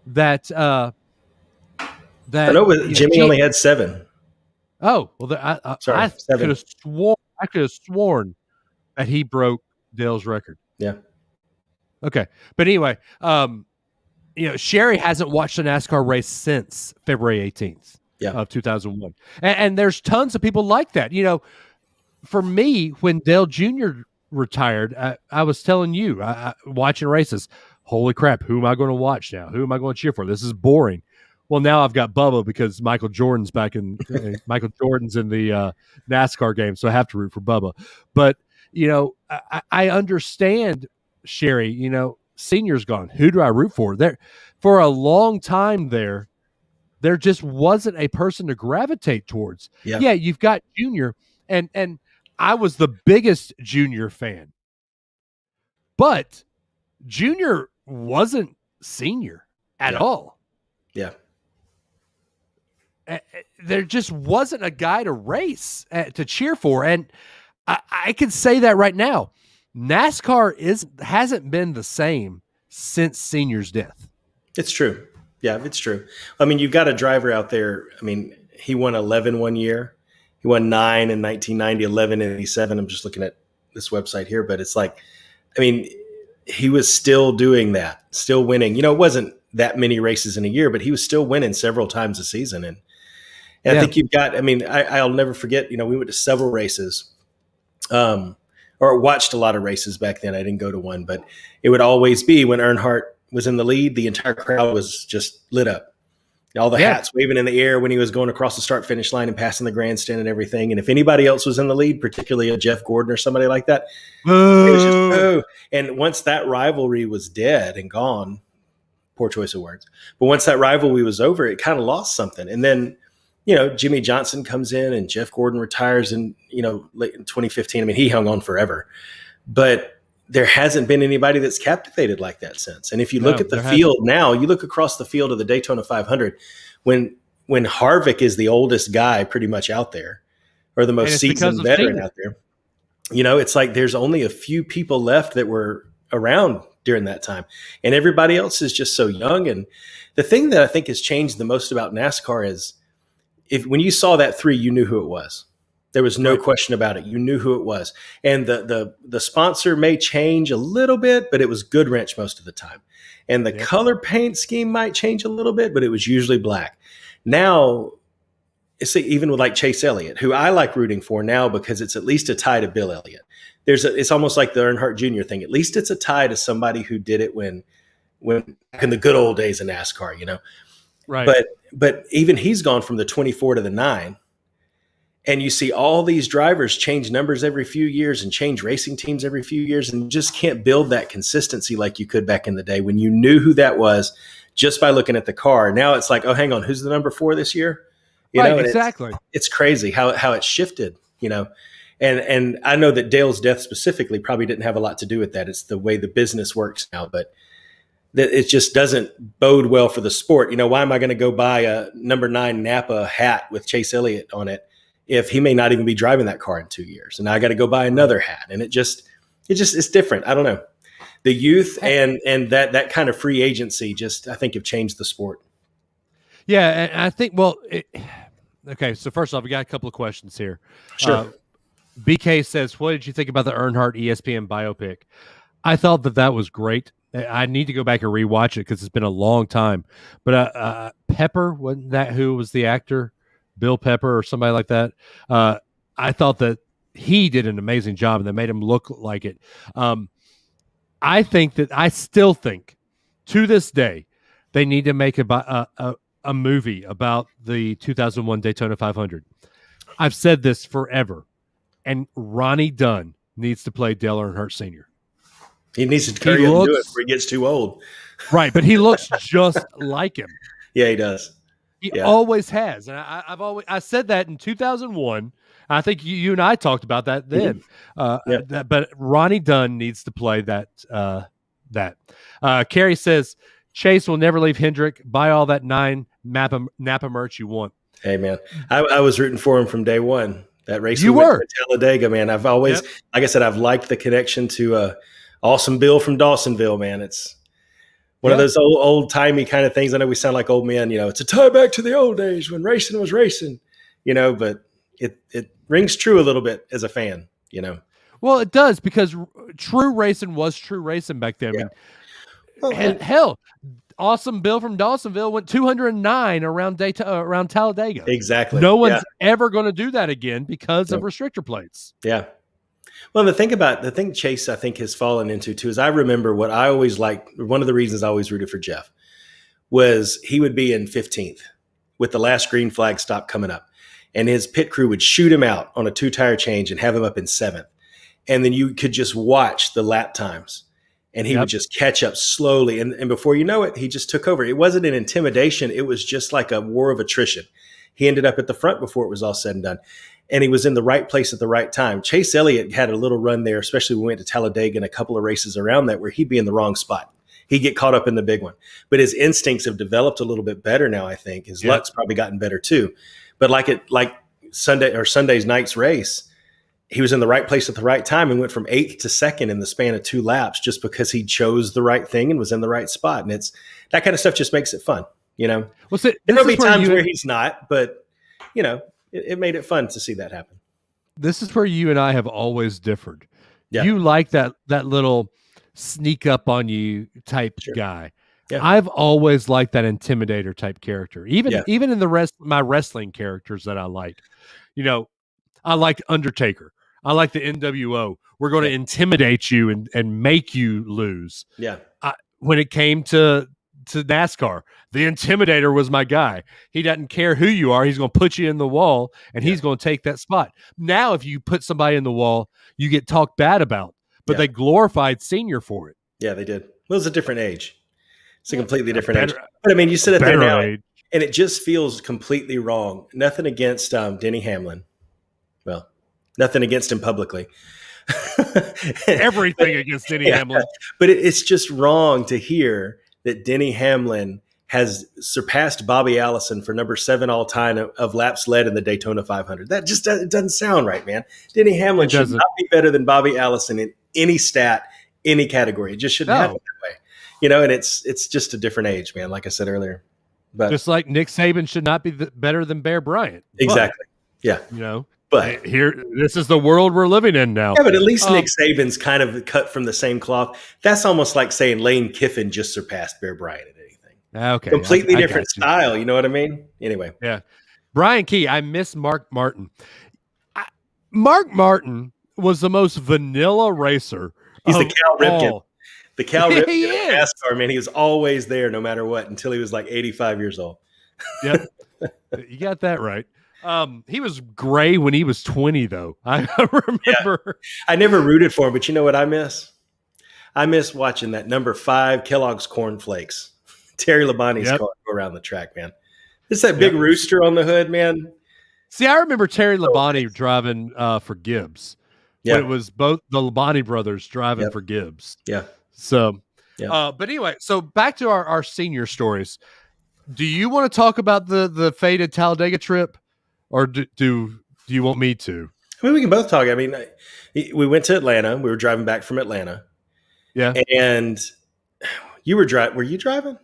that I know Jimmy only had 7. Oh well, I could have sworn that he broke Dale's record. Yeah. Okay. But anyway, Sherry hasn't watched a NASCAR race since February 18th of 2001. And there's tons of people like that. For me, when Dale Jr. retired, I was telling you, watching races, holy crap, who am I going to watch now? Who am I going to cheer for? This is boring. Well, now I've got Bubba because Michael Jordan's back in Michael Jordan's in the NASCAR game, so I have to root for Bubba. But I understand, Sherry, senior's gone. Who do I root for? For a long time there just wasn't a person to gravitate towards. Yeah, you've got Junior, and I was the biggest Junior fan. But Junior wasn't senior at all. Yeah. There just wasn't a guy to race, to cheer for. And I can say that right now. NASCAR hasn't been the same since Senior's death. It's true. Yeah, it's true. I mean, you've got a driver out there. I mean, he won 11 one year. He won 9 in 1990, 11 in 87. I'm just looking at this website here, but it's like, I mean, he was still doing that, still winning. It wasn't that many races in a year, but he was still winning several times a season. And I think you've got, I mean, I'll never forget, we went to several races, or watched a lot of races back then. I didn't go to one, but it would always be when Earnhardt was in the lead, the entire crowd was just lit up. All the hats waving in the air when he was going across the start finish line and passing the grandstand and everything. And if anybody else was in the lead, particularly a Jeff Gordon or somebody like that, it was just boo. And once that rivalry was dead and gone, poor choice of words, but once that rivalry was over, it kind of lost something. And then, Jimmy Johnson comes in and Jeff Gordon retires in, late in 2015. I mean, he hung on forever, but there hasn't been anybody that's captivated like that since. And if you look at the field now, you look across the field of the Daytona 500, when Harvick is the oldest guy pretty much out there, or the most seasoned veteran out there, it's like there's only a few people left that were around during that time. And everybody else is just so young. And the thing that I think has changed the most about NASCAR is when you saw that 3, you knew who it was. There was no question about it. You knew who it was. And the sponsor may change a little bit, but it was Goodwrench most of the time. And the color paint scheme might change a little bit, but it was usually black. Now, see, even with like Chase Elliott, who I like rooting for now because it's at least a tie to Bill Elliott. It's almost like the Earnhardt Jr. thing. At least it's a tie to somebody who did it when back in the good old days of NASCAR, you know. Right. But even he's gone from the 24 to the 9. And you see all these drivers change numbers every few years and change racing teams every few years, and just can't build that consistency like you could back in the day when you knew who that was just by looking at the car. Now it's like, oh, hang on, who's the number 4 this year? You know, exactly. It's crazy how it shifted, you know. And I know that Dale's death specifically probably didn't have a lot to do with that. It's the way the business works now, but it just doesn't bode well for the sport. You know, why am I going to go buy a number 9 Napa hat with Chase Elliott on it if he may not even be driving that car in 2 years? And I got to go buy another hat. And it's different. I don't know. The youth and that kind of free agency I think have changed the sport. Yeah. And I think, okay. So first off, we got a couple of questions here. Sure. BK says, what did you think about the Earnhardt ESPN biopic? I thought that was great. I need to go back and rewatch it because it's been a long time. But Pepper, wasn't that who was the actor? Bill Pepper or somebody like that. I thought that he did an amazing job and they made him look like it. I still think to this day, they need to make a movie about the 2001 Daytona 500. I've said this forever. And Ronnie Dunn needs to play Dale Earnhardt Sr. He needs to carry him to do it before he gets too old. Right, but he looks just like him. Yeah, he does. He always has. And I said that in 2001. I think you and I talked about that then. But Ronnie Dunn needs to play that. Carrie says, Chase will never leave Hendrick. Buy all that 9 Napa merch you want. Hey, man. I was rooting for him from day one. That race you were at Talladega, man. I've always, like I said, I've liked the connection to Awesome Bill from Dawsonville, man. It's one of those old timey kind of things. I know we sound like old men, you know, it's a tie back to the old days when racing was racing, you know, but it rings true a little bit as a fan, you know. Well, it does, because true racing was true racing back then. Yeah. I mean, hell, Awesome Bill from Dawsonville went 209 around Talladega. Exactly. No one's ever going to do that again because of restrictor plates. Yeah. Well, the thing Chase, I think, has fallen into too, is I remember what I always liked. One of the reasons I always rooted for Jeff was he would be in 15th with the last green flag stop coming up, and his pit crew would shoot him out on a 2-tire change and have him up in 7th. And then you could just watch the lap times. And he would just catch up slowly. And before you know it, he just took over. It wasn't an intimidation. It was just like a war of attrition. He ended up at the front before it was all said and done. And he was in the right place at the right time. Chase Elliott had a little run there, especially when we went to Talladega and a couple of races around that, where he'd be in the wrong spot. He'd get caught up in the big one. But his instincts have developed a little bit better now, I think. His luck's probably gotten better too. But like Sunday's night's race, he was in the right place at the right time and went from 8th to 2nd in the span of 2 laps just because he chose the right thing and was in the right spot. And it's that kind of stuff just makes it fun, you know. Well, there'll be times where he's not, but you know, it made it fun to see that happen. This is where you and I have always differed. Yeah. You like that little sneak up on you type guy. Yeah. I've always liked that intimidator type character. Even in the my wrestling characters that I like. You know, I like Undertaker. I like the NWO. We're going to intimidate you and make you lose. Yeah. When it came to NASCAR, the Intimidator was my guy. He doesn't care who you are. He's going to put you in the wall, and he's going to take that spot. Now, if you put somebody in the wall, you get talked bad about. But they glorified Senior for it. Yeah, they did. Well, it's a different age. It's a completely different age. But, I mean, you sit there now, and it just feels completely wrong. Nothing against Denny Hamlin. Well, nothing against him publicly. Everything against Denny Hamlin. But it's just wrong to hear that Denny Hamlin has surpassed Bobby Allison for number 7 all time of laps led in the Daytona 500. That just doesn't sound right, man. Denny Hamlin should not be better than Bobby Allison in any stat, any category. It just shouldn't happen that way. You know, and it's just a different age, man, like I said earlier. But just like Nick Saban should not be better than Bear Bryant. Exactly. But, you know, But this is the world we're living in now. Yeah, but at least Nick Saban's kind of cut from the same cloth. That's almost like saying Lane Kiffin just surpassed Bear Bryant at anything. Okay. Completely different style. You know what I mean? Anyway. Yeah. Brian Key, I miss Mark Martin. Mark Martin was the most vanilla racer. He's the Cal Ripken. The Cal Ripken of NASCAR, man. He was always there no matter what until he was like 85 years old. Yep. You got that right. He was gray when he was 20, though. I remember. Yeah. I never rooted for him, but you know what I miss? I miss watching that number 5 Kellogg's Corn Flakes. Terry Labonte's car go around the track, man. It's that big rooster on the hood, man. See, I remember Terry Labonte driving for Gibbs. Yeah. When it was both the Labonte brothers driving for Gibbs. Yeah. So, but anyway, so back to our senior stories. Do you want to talk about the fated Talladega trip, or do you want me to? I mean, we can both talk. I mean, we went to Atlanta. We were driving back from Atlanta. Yeah. And you were driving. Were you driving?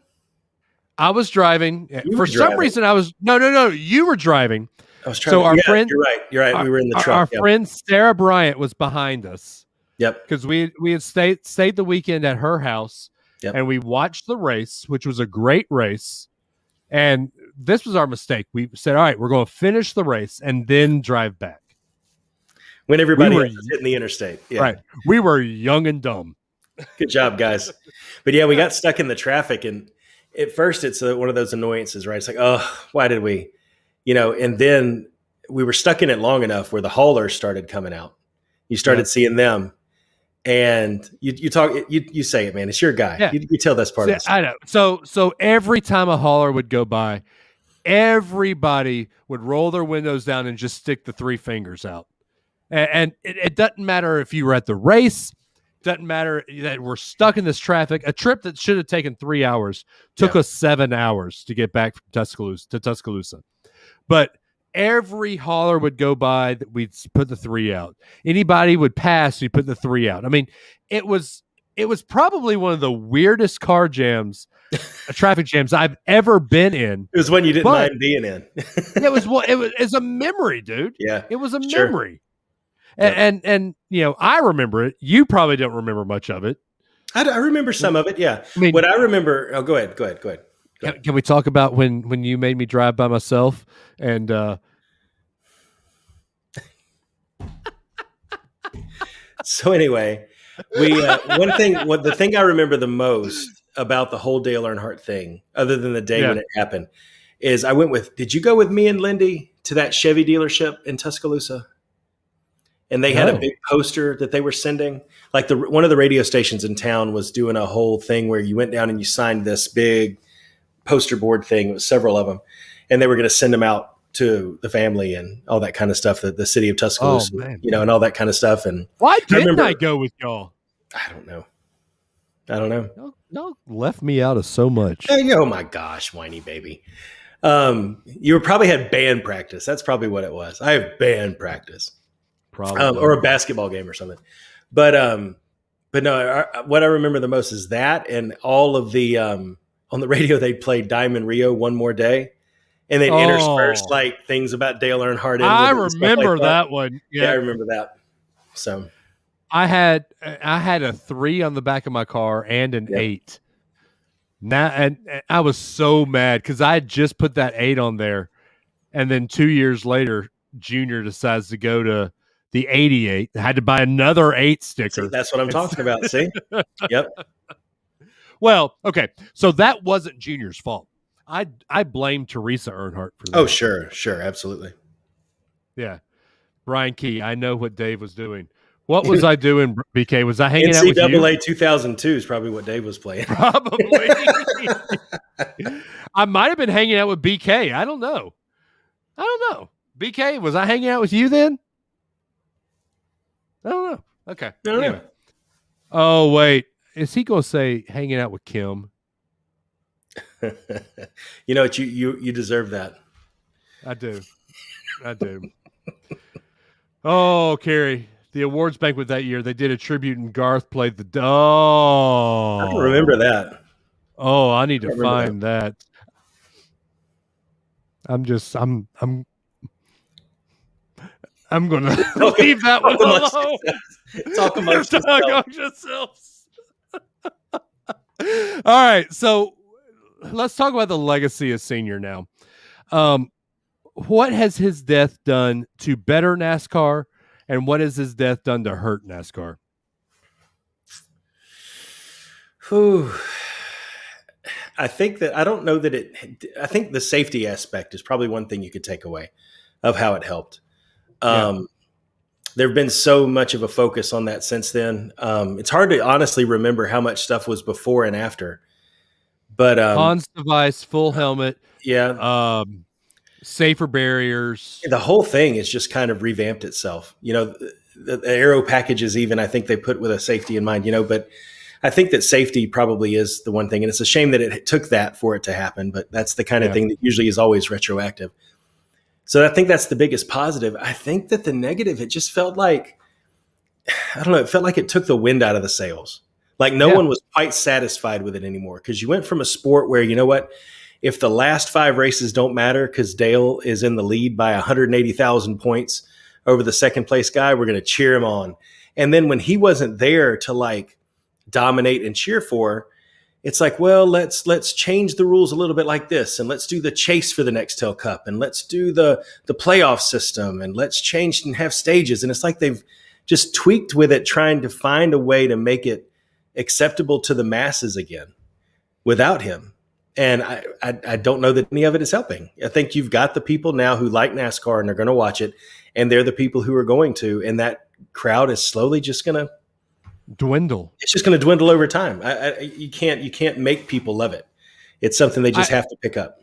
I was driving. Some reason I was. No. You were driving. I was trying. So our friend. You're right. We were in the truck. Our friend Sarah Bryant was behind us. Yep. Because we had stayed the weekend at her house, and we watched the race, which was a great race. And this was our mistake. We said, all right, we're going to finish the race and then drive back. When everybody was hitting the interstate. Yeah. Right. We were young and dumb. Good job, guys. But yeah, we got stuck in the traffic. And at first it's one of those annoyances, right? It's like, oh, why did we, and then we were stuck in it long enough where the haulers started coming out. You started seeing them. And you talk, you say it, man. It's your guy. Yeah. You tell this part of this. I know. So every time a hauler would go by, everybody would roll their windows down and just stick the 3 fingers out. And it doesn't matter if you were at the race. Doesn't matter that we're stuck in this traffic. A trip that should have taken 3 hours took us 7 hours to get back from Tuscaloosa. But every hauler would go by that we'd put the 3 out. Anybody would pass, we put the 3 out. I mean, it was probably one of the weirdest car jams, traffic jams I've ever been in. It was one you didn't mind being in. It's a memory, dude. Yeah, it was a memory. And I remember it. You probably don't remember much of it. I remember some of it. Yeah. I mean, what I remember. Oh, go ahead. Can we talk about when you made me drive by myself and So anyway, the thing I remember the most about the whole Dale Earnhardt thing, other than the day when it happened, is I went with. Did you go with me and Lindy to that Chevy dealership in Tuscaloosa? And they had a big poster that they were sending. Like one of the radio stations in town was doing a whole thing where you went down and you signed this big poster board thing. It was several of them, and they were going to send them out to the family and all that kind of stuff. The city of Tuscaloosa, and all that kind of stuff. And why didn't I go with y'all? I don't know. Y'all left me out of so much. Oh my gosh, whiny baby. You probably had band practice. That's probably what it was. I have band practice. Probably. Or a basketball game or something. But no, what I remember the most is that, and all of the on the radio they played Diamond Rio One More Day, and they'd intersperse like things about Dale Earnhardt. I remember that one. Yeah, I remember that. So I had a 3 on the back of my car and an 8. Now, and I was so mad because I had just put that 8 on there, and then 2 years later, Junior decides to go to the 88. I had to buy another 8 sticker. See, that's what I'm talking about. See? Yep. Well, okay. So that wasn't Junior's fault. I blame Teresa Earnhardt for that. Oh, sure. Absolutely. Yeah. Brian Key, I know what Dave was doing. What was I doing, BK? Was I hanging out with you? NCAA 2002 is probably what Dave was playing. Probably. I might have been hanging out with BK. I don't know. BK, was I hanging out with you then? I don't know. Okay. Anyway. Oh, wait. Is he going to say hanging out with Kim? You know what? You deserve that. I do. Oh, Carrie. The awards banquet that year, they did a tribute and Garth played the dog. I don't remember that. Oh, I need to find that. I'm going to leave that one alone. Talk amongst yourselves. All right, so let's talk about the legacy of Senior now. What has his death done to better NASCAR, and what has his death done to hurt NASCAR? Whew. I think the safety aspect is probably one thing you could take away of how it helped. There've been so much of a focus on that since then. It's hard to honestly remember how much stuff was before and after, but Hans device, full helmet. Yeah. Safer barriers. The whole thing has just kind of revamped itself. The aero packages, even, I think they put with a safety in mind, but I think that safety probably is the one thing. And it's a shame that it took that for it to happen, but that's the kind of thing that usually is always retroactive. So I think that's the biggest positive. I think that the negative, it just felt like, I don't know, it felt like it took the wind out of the sails. Like no one was quite satisfied with it anymore. Because you went from a sport where, you know what, if the last 5 races don't matter because Dale is in the lead by 180,000 points over the second place guy, we're going to cheer him on. And then when he wasn't there to like dominate and cheer for, it's like, well, let's change the rules a little bit like this, and let's do the chase for the Nextel Cup, and let's do the playoff system, and let's change and have stages. And it's like they've just tweaked with it, trying to find a way to make it acceptable to the masses again without him. And I don't know that any of it is helping. I think you've got the people now who like NASCAR and they're going to watch it, and they're the people who are going to, and that crowd is slowly just going to dwindle. It's just going to dwindle over time. You can't make people love it. It's something they just have to pick up.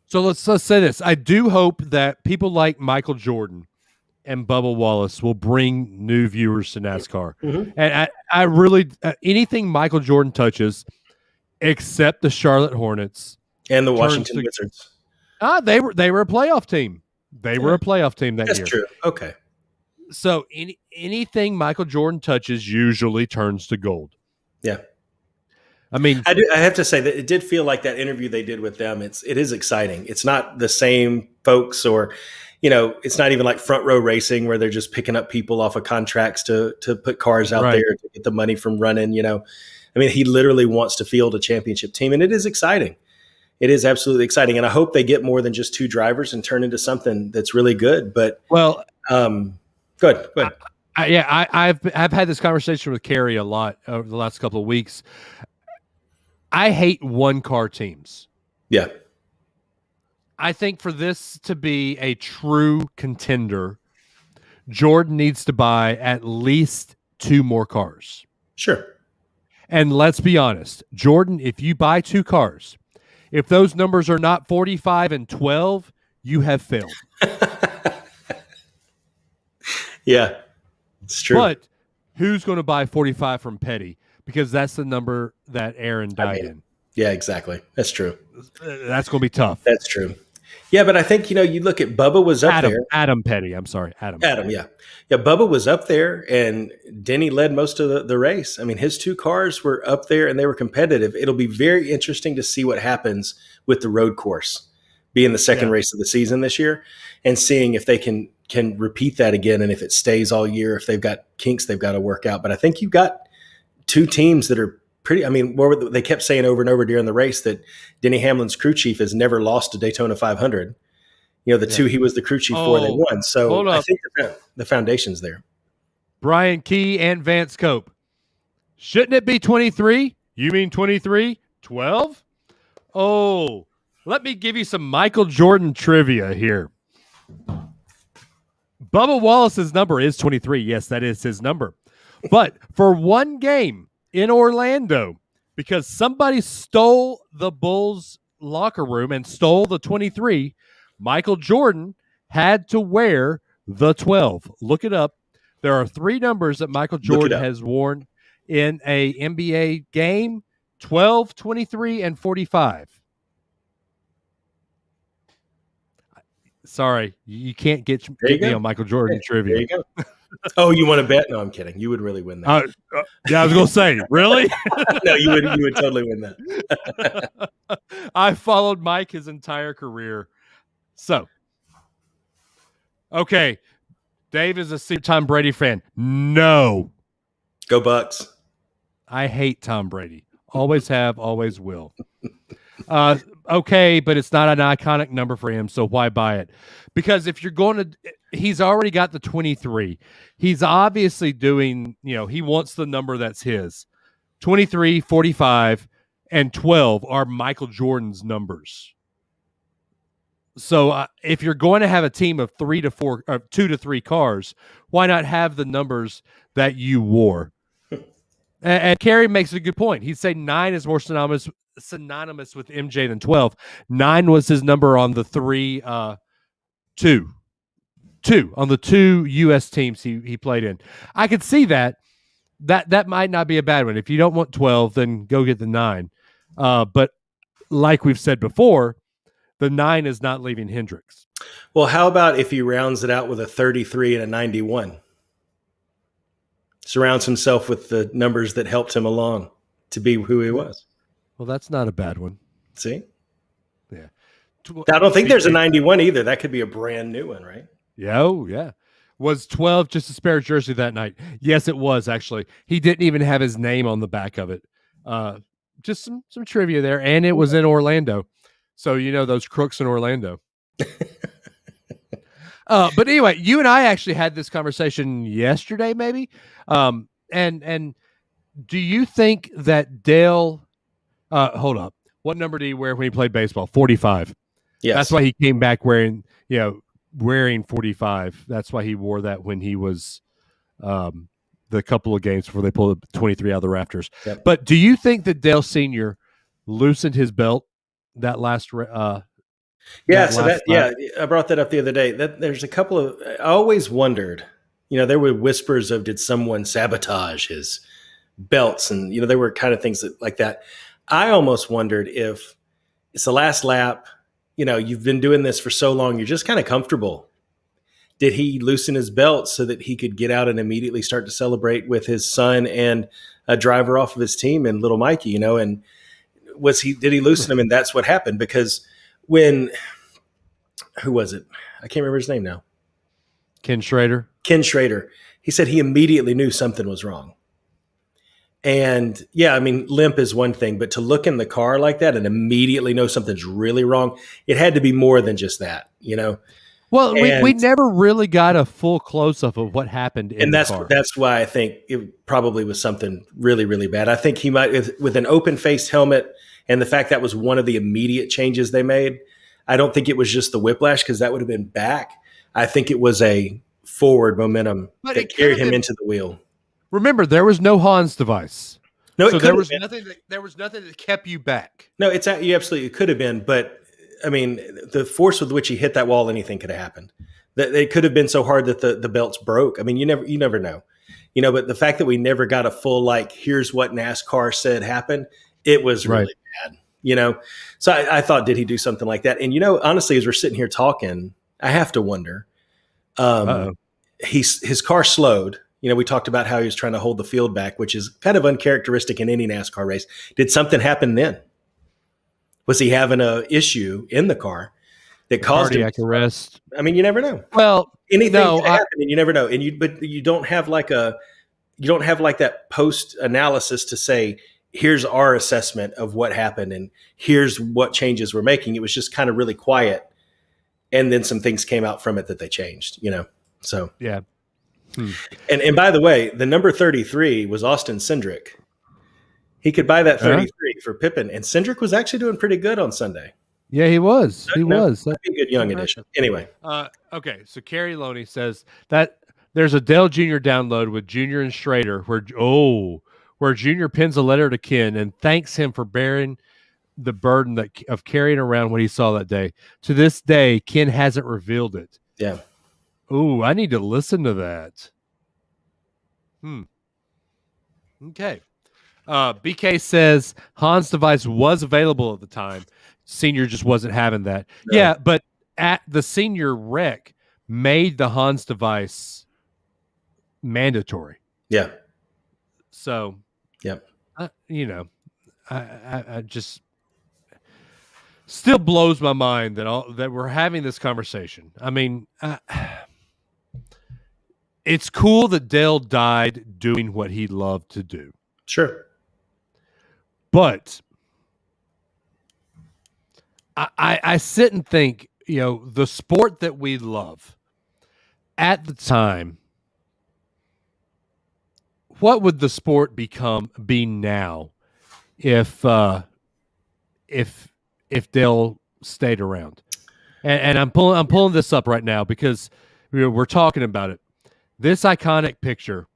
So let's say this. I do hope that people like Michael Jordan and Bubba Wallace will bring new viewers to NASCAR. Mm-hmm. And I really anything Michael Jordan touches, except the Charlotte Hornets and the Washington Wizards. They were a playoff team. They were a playoff team that year. That's true. Okay. So anything Michael Jordan touches usually turns to gold. Yeah. I mean, I have to say that it did feel like that interview they did with them. It is exciting. It's not the same folks, or, it's not even like front row racing where they're just picking up people off of contracts to put cars out there to get the money from running, I mean, he literally wants to field a championship team, and it is exciting. It is absolutely exciting. And I hope they get more than just 2 drivers and turn into something that's really good. But, Go ahead. I've had this conversation with Carrie a lot over the last couple of weeks. I hate 1-car teams. Yeah. I think for this to be a true contender, Jordan needs to buy at least 2 more cars. Sure. And let's be honest, Jordan, if you buy 2 cars, if those numbers are not 45 and 12, you have failed. Yeah, it's true. But who's going to buy 45 from Petty? Because that's the number that Aaron died in. Yeah, exactly. That's true. That's going to be tough. That's true. Yeah, but I think, you look at Bubba was up there. Adam Petty. I'm sorry. Adam, yeah. Yeah, Bubba was up there, and Denny led most of the race. I mean, his 2 cars were up there, and they were competitive. It'll be very interesting to see what happens with the road course being the second race of the season this year, and seeing if they can repeat that again, and if it stays all year, if they've got kinks they've got to work out. But I think you've got 2 teams that are pretty. I mean, they kept saying over and over during the race that Denny Hamlin's crew chief has never lost a Daytona 500. 2 he was the crew chief for, they won. So I think the foundation's there. Brian Key and Vance Cope. Shouldn't it be 23? You mean 23? 12? Oh, let me give you some Michael Jordan trivia here. Bubba Wallace's number is 23. Yes, that is his number. But for 1 game in Orlando, because somebody stole the Bulls locker room and stole the 23, Michael Jordan had to wear the 12. Look it up. There are 3 numbers that Michael Jordan has worn in a NBA game: 12, 23, and 45. Sorry, you can't get me on Michael Jordan trivia. There you go. Oh, you want to bet? No, I'm kidding. You would really win that. Yeah, I was going to say, really? No, you would totally win that. I followed Mike his entire career. So, okay, Dave is a secret Tom Brady fan. No. Go Bucks. I hate Tom Brady. Always have, always will. Okay, but it's not an iconic number for him, so why buy it? Because if you're going to, he's already got the 23. He's obviously doing, he wants the number that's his. 23, 45, and 12 are Michael Jordan's numbers. So if you're going to have a team of 2 to 3 cars, why not have the numbers that you wore? And Kerry makes a good point. He'd say 9 is more synonymous with MJ than 12. 9 was his number on the 2 on the 2 U.S. teams he played in. I could see that. That might not be a bad one. If you don't want 12, then go get the 9. But like we've said before, the 9 is not leaving Hendricks. Well, how about if he rounds it out with a 33 and a 91? Surrounds himself with the numbers that helped him along to be who he was. Well, that's not a bad one. See? Yeah. I don't think there's a 91 either. That could be a brand new one, right? Yeah. Oh, yeah. Was 12 just a spare jersey that night? Yes, it was, actually. He didn't even have his name on the back of it. Just some trivia there. And it was in Orlando. So, those crooks in Orlando. But anyway, you and I actually had this conversation yesterday, maybe. And do you think that Dale, hold up, what number did he wear when he played baseball? 45. Yes. That's why he came back wearing 45. That's why he wore that when he was the couple of games before they pulled the 23 out of the rafters. Yep. But do you think that Dale Sr. loosened his belt that last I brought that up the other day. That there's a couple of, I always wondered, there were whispers of, did someone sabotage his belts? And, there were kind of things like that. I almost wondered if it's the last lap, you've been doing this for so long, you're just kind of comfortable. Did he loosen his belt so that he could get out and immediately start to celebrate with his son and a driver off of his team and little Mikey, and did he loosen him? And that's what happened, because who was it? I can't remember his name now. Ken Schrader. He said he immediately knew something was wrong. And limp is one thing, but to look in the car like that and immediately know something's really wrong, it had to be more than just that, Well, we never really got a full close-up of what happened in the car. That's why I think it probably was something really, really bad. I think he might, with an open-faced helmet and the fact that was one of the immediate changes they made, I don't think it was just the whiplash, because that would have been back. I think it was a forward momentum that carried him into the wheel. Remember, there was no Hans device. No, so there was nothing that kept you back. No, you absolutely could have been, but I mean, the force with which he hit that wall, anything could have happened. That it could have been so hard that the belts broke. I mean, you never know. But the fact that we never got a full, here's what NASCAR said happened, it was really bad. So I thought, did he do something like that? And honestly, as we're sitting here talking, I have to wonder. His car slowed. We talked about how he was trying to hold the field back, which is kind of uncharacteristic in any NASCAR race. Did something happen then? Was he having a issue in the car that caused cardiac arrest? I mean, you never know. Well, anything can happen, and you never know. But you don't have that post analysis to say, here's our assessment of what happened and here's what changes we're making. It was just kind of really quiet, and then some things came out from it that they changed. So yeah. And by the way, the number 33 was Austin Cindric. He could buy that 33 for Pippen, and Cindric was actually doing pretty good on Sunday. Yeah, he was. That'd be a good young addition. Anyway. Okay, so Kerry Loney says that there's a Dale Jr. download with Jr. and Schrader where Jr. pins a letter to Ken and thanks him for bearing the burden of carrying around what he saw that day. To this day, Ken hasn't revealed it. Yeah. Ooh, I need to listen to that. Okay. BK says Hans' device was available at the time. Senior just wasn't having that. No. Yeah, but at the senior wreck made the Hans device mandatory. Yeah. So, yep. I just still blows my mind that we're having this conversation. I mean, it's cool that Dale died doing what he loved to do. Sure. But I sit and think, the sport that we love at the time, what would the sport be now if Dale stayed around? And I'm pulling this up right now because we're talking about it. This iconic picture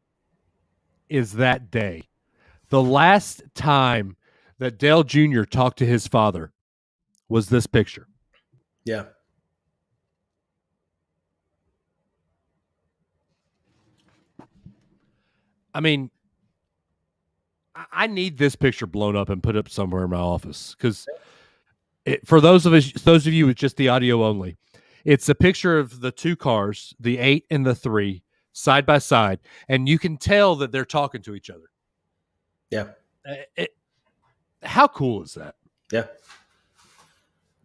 is that day. The last time that Dale Jr. talked to his father was this picture. Yeah. I mean, I need this picture blown up and put up somewhere in my office because for those of you with just the audio only, it's a picture of the two cars, the 8 and the 3, side by side, and you can tell that they're talking to each other. Yeah. How cool is that? Yeah.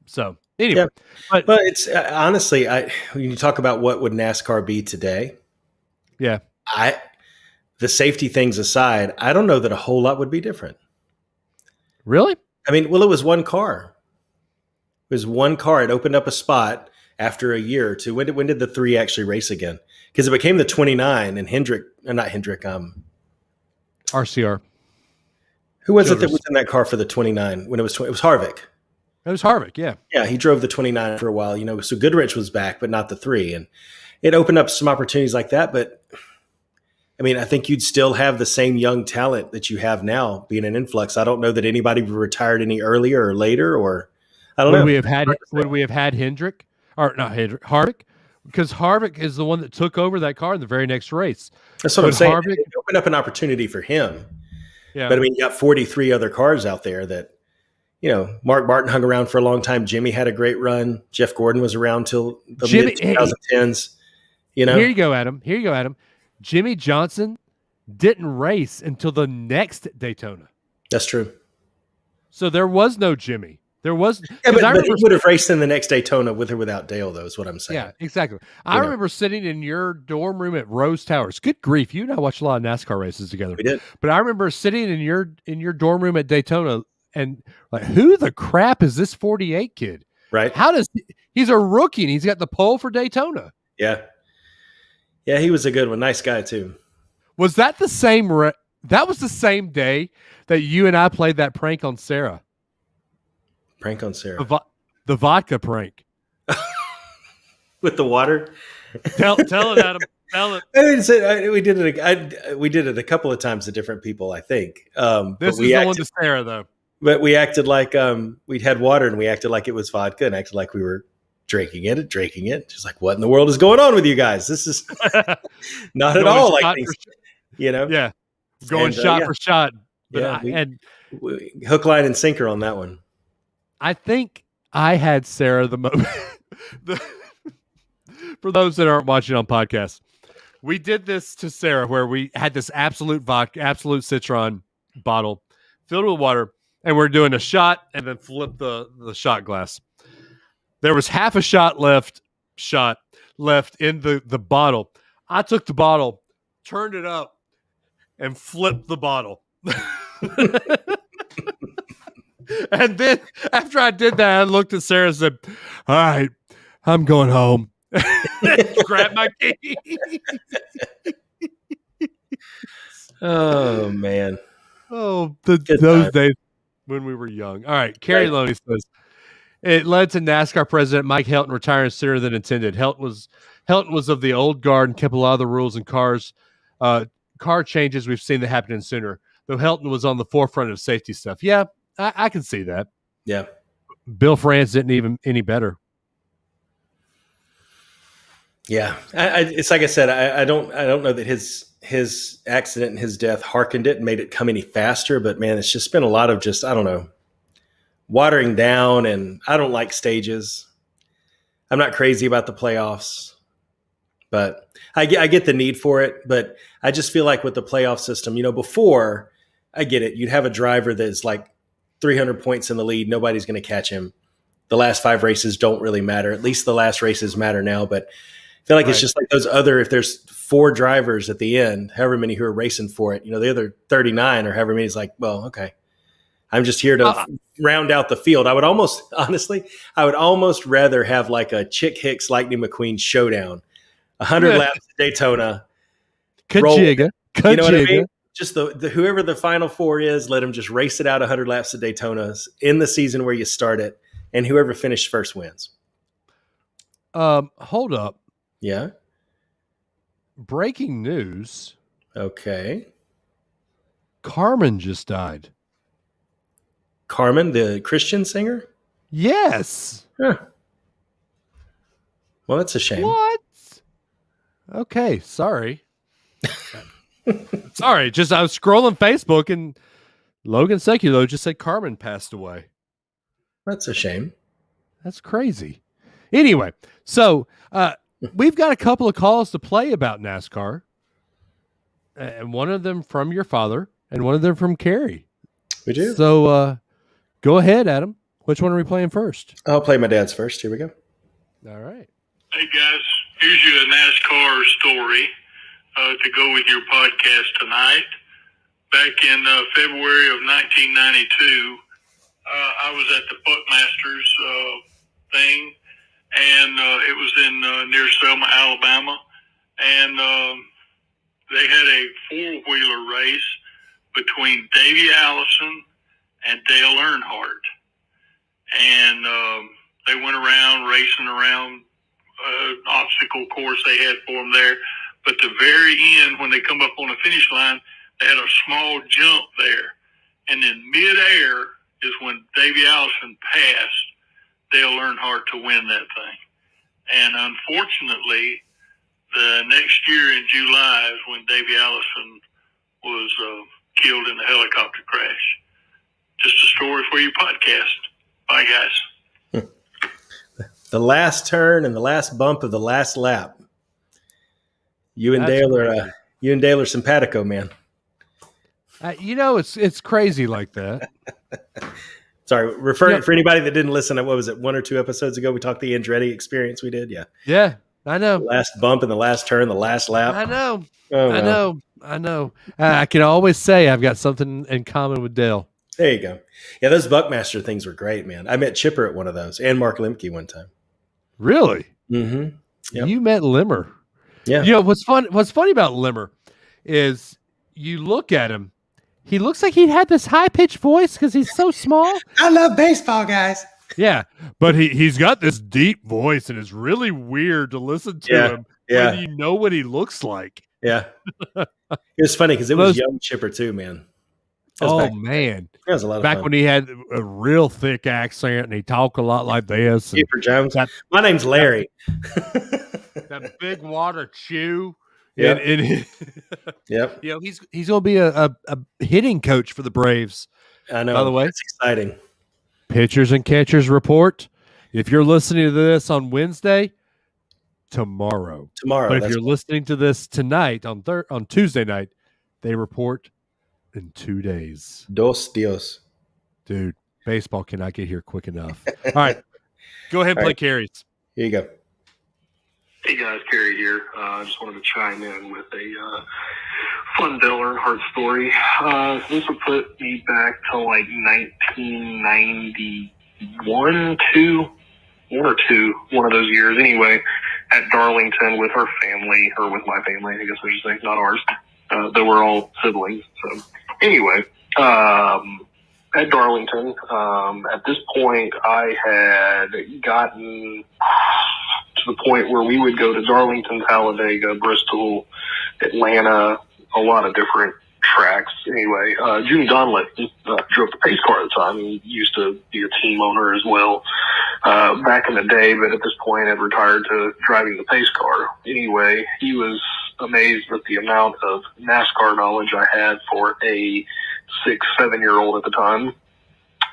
So anyway, but it's honestly, when you talk about what would NASCAR be today, yeah, the safety things aside, I don't know that a whole lot would be different. Really? I mean, well, it was one car. It was one car. It opened up a spot after a year or two. When did the 3 actually race again? Because it became the 29 and RCR. Who was it that was in that car for the 29 when it was Harvick? It was Harvick, yeah. Yeah, he drove the 29 for a while, so Goodrich was back, but not the 3. And it opened up some opportunities like that. But I mean, I think you'd still have the same young talent that you have now being an influx. I don't know that anybody retired any earlier or later, or I don't know. Would we have had Hendrick or not Hendrick, Harvick? Because Harvick is the one that took over that car in the very next race. That's what I'm saying. It opened up an opportunity for him. Yeah. But I mean, you got 43 other cars out there that, Mark Martin hung around for a long time. Jimmy had a great run. Jeff Gordon was around till the mid-2010s. Here you go, Adam. Jimmy Johnson didn't race until the next Daytona. That's true. So there was no Jimmy. There was, but he would have raced in the next Daytona with or without Dale, though, is what I'm saying. Yeah, exactly. I remember sitting in your dorm room at Rose Towers. Good grief, you and I watched a lot of NASCAR races together. We did. But I remember sitting in your dorm room at Daytona and like, who the crap is this 48 kid? Right. He's a rookie and he's got the pole for Daytona. Yeah. Yeah, he was a good one. Nice guy too. Was that the same? That was the same day that you and I played that prank on Sarah. Prank on Sarah. The vodka prank. With the water. Tell it, Adam. Tell it. We did it. We did it a couple of times to different people, I think. This is the one to Sarah, though. But we acted like we'd had water, and we acted like it was vodka, and acted like we were drinking it. Just like, what in the world is going on with you guys? This is not at all like things, Yeah, going shot for shot. But hook, line, and sinker on that one. I think I had Sarah the moment. For those that aren't watching on podcast, we did this to Sarah where we had this absolute vodka, absolute Citron bottle filled with water, and we're doing a shot and then flip the shot glass. There was half a shot left in the bottle. I took the bottle, turned it up, and flipped the bottle. And then after I did that, I looked at Sarah and said, all right, I'm going home. Grab my keys. Oh, man. Oh, those days when we were young. All right, Kerry Loney says, it led to NASCAR president Mike Helton retiring sooner than intended. Helton was of the old guard and kept a lot of the rules and car changes we've seen that happening sooner, though Helton was on the forefront of safety stuff. Yeah, I can see that. Yeah. Bill France didn't even any better. Yeah. It's like I said, I don't know that his accident and his death hearkened it and made it come any faster, but man, it's just been a lot of just, I don't know, watering down, and I don't like stages. I'm not crazy about the playoffs, but I get the need for it, but I just feel like with the playoff system, before, I get it. You'd have a driver that's like 300 points in the lead. Nobody's going to catch him. The last 5 races don't really matter. At least the last races matter now. But feel like it's just like those other, if there's 4 drivers at the end, however many who are racing for it, the other 39 or however many is like, well, okay, I'm just here to round out the field. I would almost rather have like a Chick Hicks Lightning McQueen showdown, 100 laps at Daytona. Kajigga. You know what I mean? Just the whoever the final 4 is, let them just race it out 100 laps at Daytona in the season where you start it, and whoever finished first wins. Hold up. Yeah. Breaking news. Okay. Carmen just died. Carmen, the Christian singer? Yes. Huh. Well, that's a shame. What? Okay, sorry. Sorry, just I was scrolling Facebook and Logan Seculo just said Carmen passed away. That's a shame. That's crazy. Anyway, so we've got a couple of calls to play about NASCAR, and one of them from your father and one of them from Carrie. We do. So go ahead, Adam. Which one are we playing first? I'll play my dad's first. Here we go. All right. Hey, guys. Here's you a NASCAR story to go with your podcast tonight. Back in February of 1992, I was at the Buckmasters thing, and it was in near Selma, Alabama, and they had a four-wheeler race between Davey Allison and Dale Earnhardt, and they went around racing around obstacle course they had for them there. But the very end, when they come up on the finish line, they had a small jump there. And in midair is when Davey Allison passed Dale Earnhardt to win that thing. And unfortunately, the next year in July is when Davey Allison was killed in a helicopter crash. Just a story for your podcast. Bye, guys. The last turn and the last bump of the last lap. You and Dale are simpatico, man. It's crazy like that. Sorry, for anybody that didn't listen, what was it, 1 or 2 episodes ago? We talked the Andretti experience we did. Yeah, I know. The last bump and the last turn, the last lap. I know. Oh, I know. I can always say I've got something in common with Dale. There you go. Yeah, those Buckmaster things were great, man. I met Chipper at one of those and Mark Lemke one time. Really? Mm-hmm. Yep. You met Limmer. Yeah. What's funny about Limmer is you look at him, he looks like he had this high-pitched voice because he's so small. I love baseball, guys. Yeah, but he's got this deep voice, and it's really weird to listen to him when you know what he looks like. Yeah. It was funny because it was young Chipper too, man. Man. That was a lot of fun. Back when he had a real thick accent and he talked a lot like this. Chipper Jones. My name's Larry. That big water chew. Yep. Yep. He's going to be a hitting coach for the Braves. I know. By the way, it's exciting. Pitchers and catchers report. If you're listening to this on Wednesday, tomorrow. But if you're listening to this tonight on Tuesday night, they report in 2 days. Dos Dios. Dude, baseball cannot get here quick enough. All right. Go ahead and play Carries. Here you go. Hey guys, Kerry here. I just wanted to chime in with a fun Dale Earnhardt story. This would put me back to like 1991, one of those years anyway, at Darlington with our family, or with my family, I guess I should say, not ours. They were all siblings. So anyway, at Darlington, at this point, I had gotten to the point where we would go to Darlington, Talladega, Bristol, Atlanta, a lot of different tracks. Anyway, Jimmy Donlett drove the pace car at the time. He used to be a team owner as well back in the day, but at this point had retired to driving the pace car. Anyway, he was amazed at the amount of NASCAR knowledge I had for a 6-7-year-old at the time,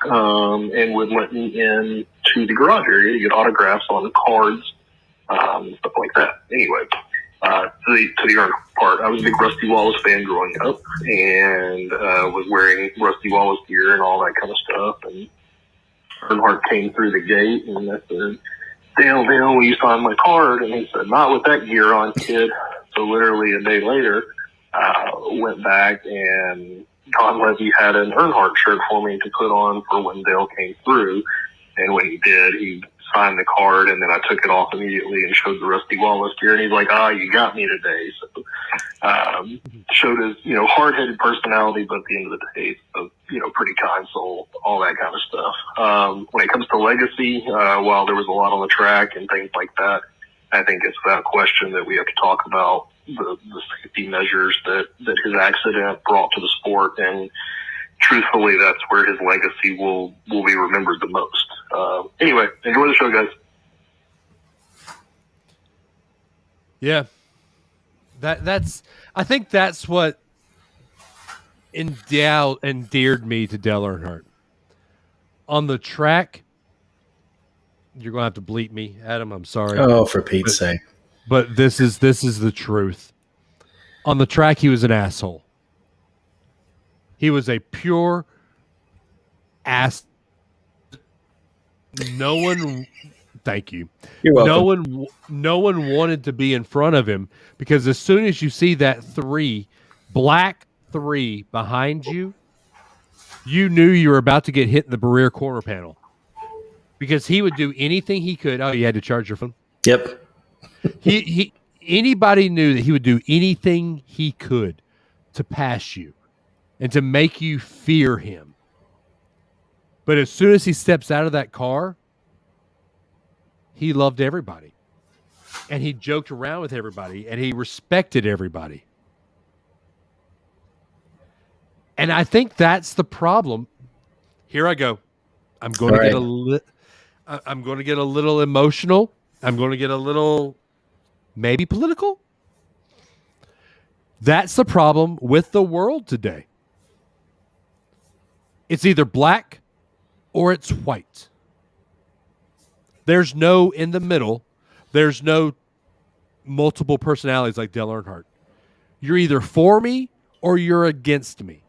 and would let me in to the garage area to get autographs on cards, stuff like that. Anyway, to the Earnhardt part, I was a big Rusty Wallace fan growing up, and was wearing Rusty Wallace gear and all that kind of stuff. And Earnhardt came through the gate, and I said, Dale, will you sign my card? And he said, not with that gear on, kid. So literally a day later, went back and Don Levy had an Earnhardt shirt for me to put on for when Dale came through. And when he did, he signed the card, and then I took it off immediately and showed the Rusty Wallace gear. And he's like, you got me today. So, showed his, hard-headed personality, but at the end of the day, pretty kind soul, all that kind of stuff. When it comes to legacy, while there was a lot on the track and things like that, I think it's without question that we have to talk about the safety measures that his accident brought to the sport. And truthfully, that's where his legacy will be remembered the most. Anyway, enjoy the show, guys. Yeah. I think that's what endeared me to Dale Earnhardt. On the track, you're going to have to bleep me, Adam. I'm sorry. Oh, for Pete's sake. But this is the truth. On the track, he was an asshole. He was a pure ass. No one, thank you. You're welcome. No one wanted to be in front of him, because as soon as you see that black 3 behind you, you knew you were about to get hit in the rear corner panel, because he would do anything he could. Oh, you had to charge your phone? Yep. Anybody knew that he would do anything he could to pass you and to make you fear him. But as soon as he steps out of that car, he loved everybody. And he joked around with everybody, and he respected everybody. And I think that's the problem. Here I go. I'm going to get a little emotional. I'm going to get a little maybe political. That's the problem with the world today. It's either black or it's white. There's no in the middle. There's no multiple personalities like Dale Earnhardt. You're either for me or you're against me.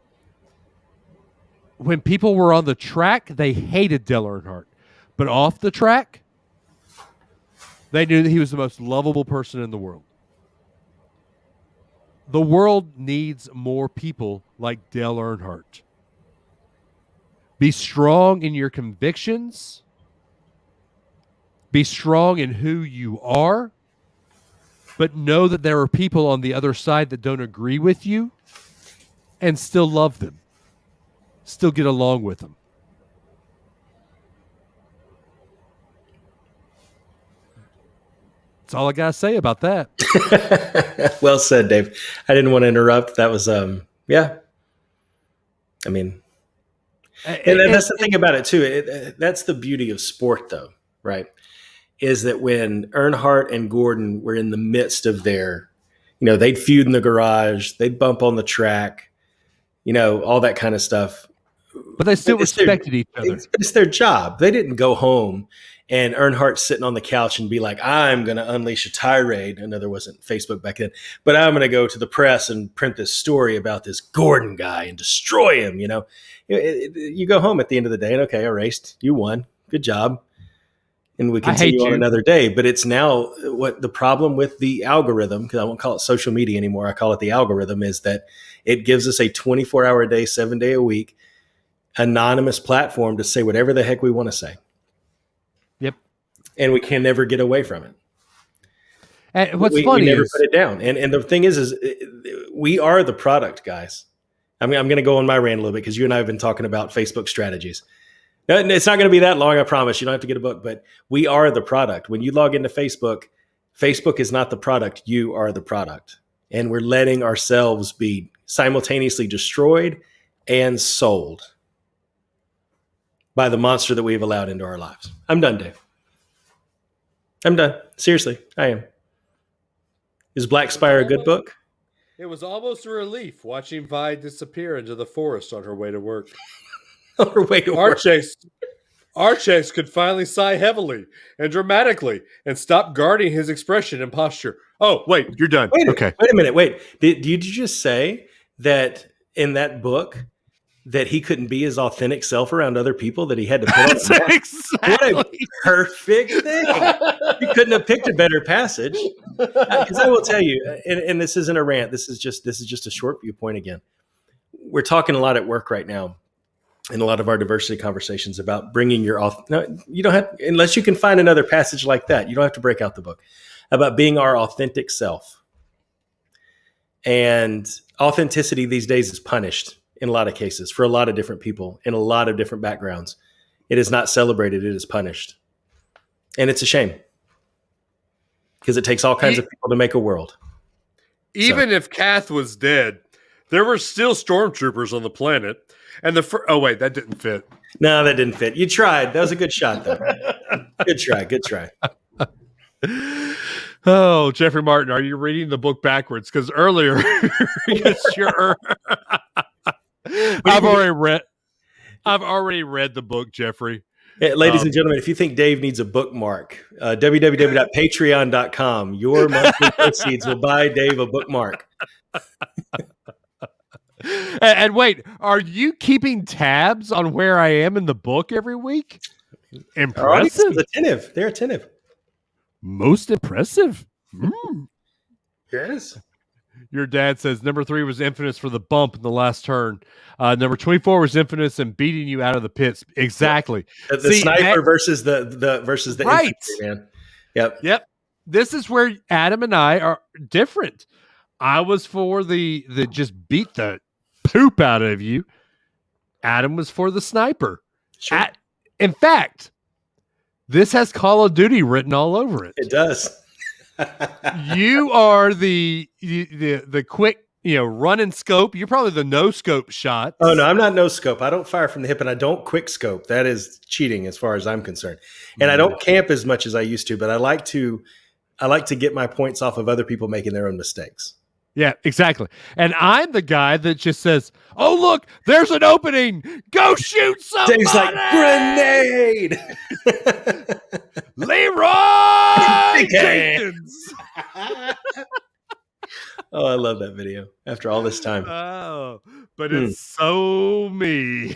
When people were on the track, they hated Dale Earnhardt. But off the track, they knew that he was the most lovable person in the world. The world needs more people like Dale Earnhardt. Be strong in your convictions. Be strong in who you are. But know that there are people on the other side that don't agree with you, and still love them. Still get along with them. That's all I got to say about that. Well said, Dave. I didn't want to interrupt. That was, yeah. I mean, and that's the thing about it, too. That's the beauty of sport, though, right? Is that when Earnhardt and Gordon were in the midst of their, they'd feud in the garage, they'd bump on the track, all that kind of stuff. But they still respected each other. It's their job. They didn't go home and Earnhardt sitting on the couch and be like, I'm going to unleash a tirade. I know there wasn't Facebook back then, but I'm going to go to the press and print this story about this Gordon guy and destroy him. You go home at the end of the day and, okay, I raced. You won. Good job. And we continue on another day. But it's now what the problem with the algorithm, because I won't call it social media anymore. I call it the algorithm, is that it gives us a 24-hour a day, 7-day a week, anonymous platform to say whatever the heck we want to say. Yep. And we can never get away from it. And what's funny we never is, put it down. And the thing is we are the product, guys. I mean, I'm going to go on my rant a little bit because you and I have been talking about Facebook strategies. No, it's not going to be that long, I promise. You don't have to get a book, but we are the product. When you log into Facebook, Facebook is not the product. You are the product. And we're letting ourselves be simultaneously destroyed and sold by the monster that we've allowed into our lives. I'm done, Dave. I'm done. Seriously, I am. Is Black Spire a good book? It was almost a relief watching Vi disappear into the forest on her way to work. On her way to work. Archeggs could finally sigh heavily and dramatically and stop guarding his expression and posture. Oh, wait, you're done. Wait a minute. Did you just say that in that book, that he couldn't be his authentic self around other people, that he had to put on a mask. Exactly. What a perfect thing. You couldn't have picked a better passage. Because I will tell you, and this isn't a rant, this is just a short viewpoint again. We're talking a lot at work right now in a lot of our diversity conversations about bringing your you don't have, unless you can find another passage like that, you don't have to break out the book, about being our authentic self. And authenticity these days is punished in a lot of cases for a lot of different people in a lot of different backgrounds. It is not celebrated. It is punished. And it's a shame because it takes all kinds of people to make a world. Even if Kath was dead, there were still stormtroopers on the planet. And oh, wait, that didn't fit. No, that didn't fit. You tried. That was a good shot, though. Good try. Good try. Oh, Jeffrey Martin, are you reading the book backwards? Because earlier, I've already read the book, Jeffrey. Yeah, ladies and gentlemen, if you think Dave needs a bookmark, www.patreon.com. Your monthly proceeds will buy Dave a bookmark. And wait, are you keeping tabs on where I am in the book every week? Impressive. Attentive. They're attentive. Most impressive. Yes. Your dad says number 3 was infamous for the bump in the last turn. Number 24 was infamous in beating you out of the pits. Exactly. The sniper versus the right, infantry, man. Yep. This is where Adam and I are different. I was for the just beat the poop out of you. Adam was for the sniper. Sure. In fact, this has Call of Duty written all over it. It does. You are the quick, run and scope. You're probably the no scope shot. Oh no, I'm not no scope. I don't fire from the hip, and I don't quick scope. That is cheating, as far as I'm concerned. And I don't camp as much as I used to, but I like to get my points off of other people making their own mistakes. Yeah, exactly. And I'm the guy that just says, "Oh look, there's an opening. Go shoot somebody!" Dave's like, "Grenade!" Leroy Jenkins. Oh, I love that video after all this time. Oh, but it's so me.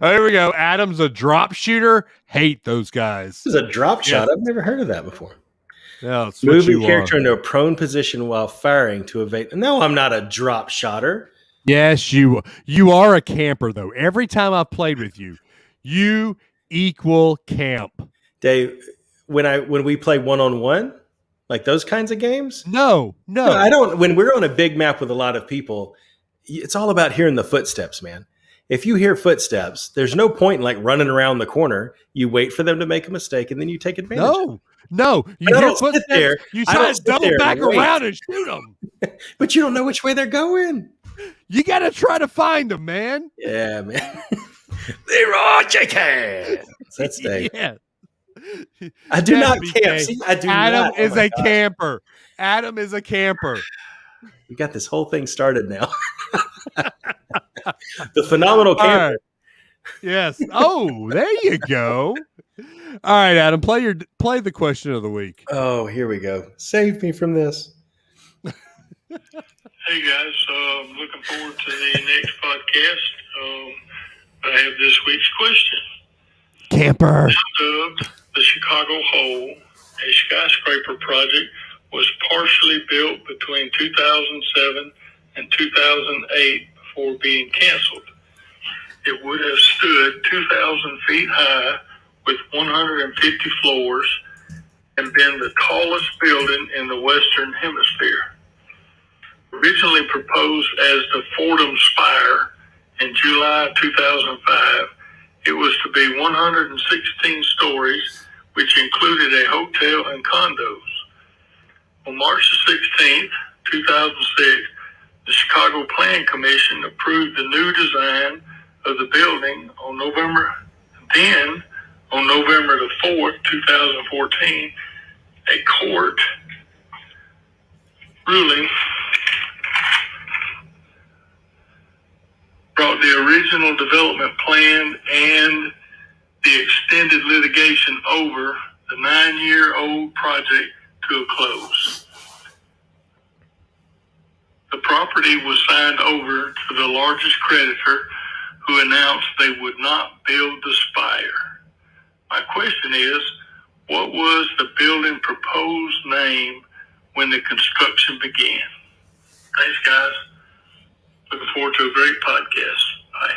There we go. Adam's a drop shooter. Hate those guys. This is a drop shot. I've never heard of that before. No, move your character into a prone position while firing to evade. No, I'm not a drop shotter. Yes, you are a camper, though. Every time I've played with you, you equal camp. Dave, when we play one-on-one, like those kinds of games? No, I don't. When we're on a big map with a lot of people, it's all about hearing the footsteps, man. If you hear footsteps, there's no point in like running around the corner. You wait for them to make a mistake, and then you take advantage. No, you hear footsteps, there. You try to double back around and shoot them. But you don't know which way they're going. You got to try to find them, man. Yeah, man. Leroy Jenkins. That's Dave. Yeah. I do not camp. See, I do Adam not. is a camper. Adam is a camper. We got this whole thing started now. The phenomenal camper. Right. Yes. Oh, there you go. All right, Adam, play the question of the week. Oh, here we go. Save me from this. Hey guys, I'm looking forward to the next podcast. I have this week's question. Camper. Dubbed the Chicago Hole, a skyscraper project, was partially built between 2007 and 2008 before being canceled. It would have stood 2,000 feet high with 150 floors and been the tallest building in the Western Hemisphere. Originally proposed as the Fordham Spire in July 2005, it was to be 116 stories, which included a hotel and condos. On March 16th, 2006, the Chicago Plan Commission approved the new design of the building on November the 4th, 2014, a court ruling brought the original development plan and the extended litigation over the 9-year-old project to a close. The property was signed over to the largest creditor, who announced they would not build the spire. My question is, what was the building proposed name when the construction began? Thanks, guys. Looking forward to a great podcast. Bye.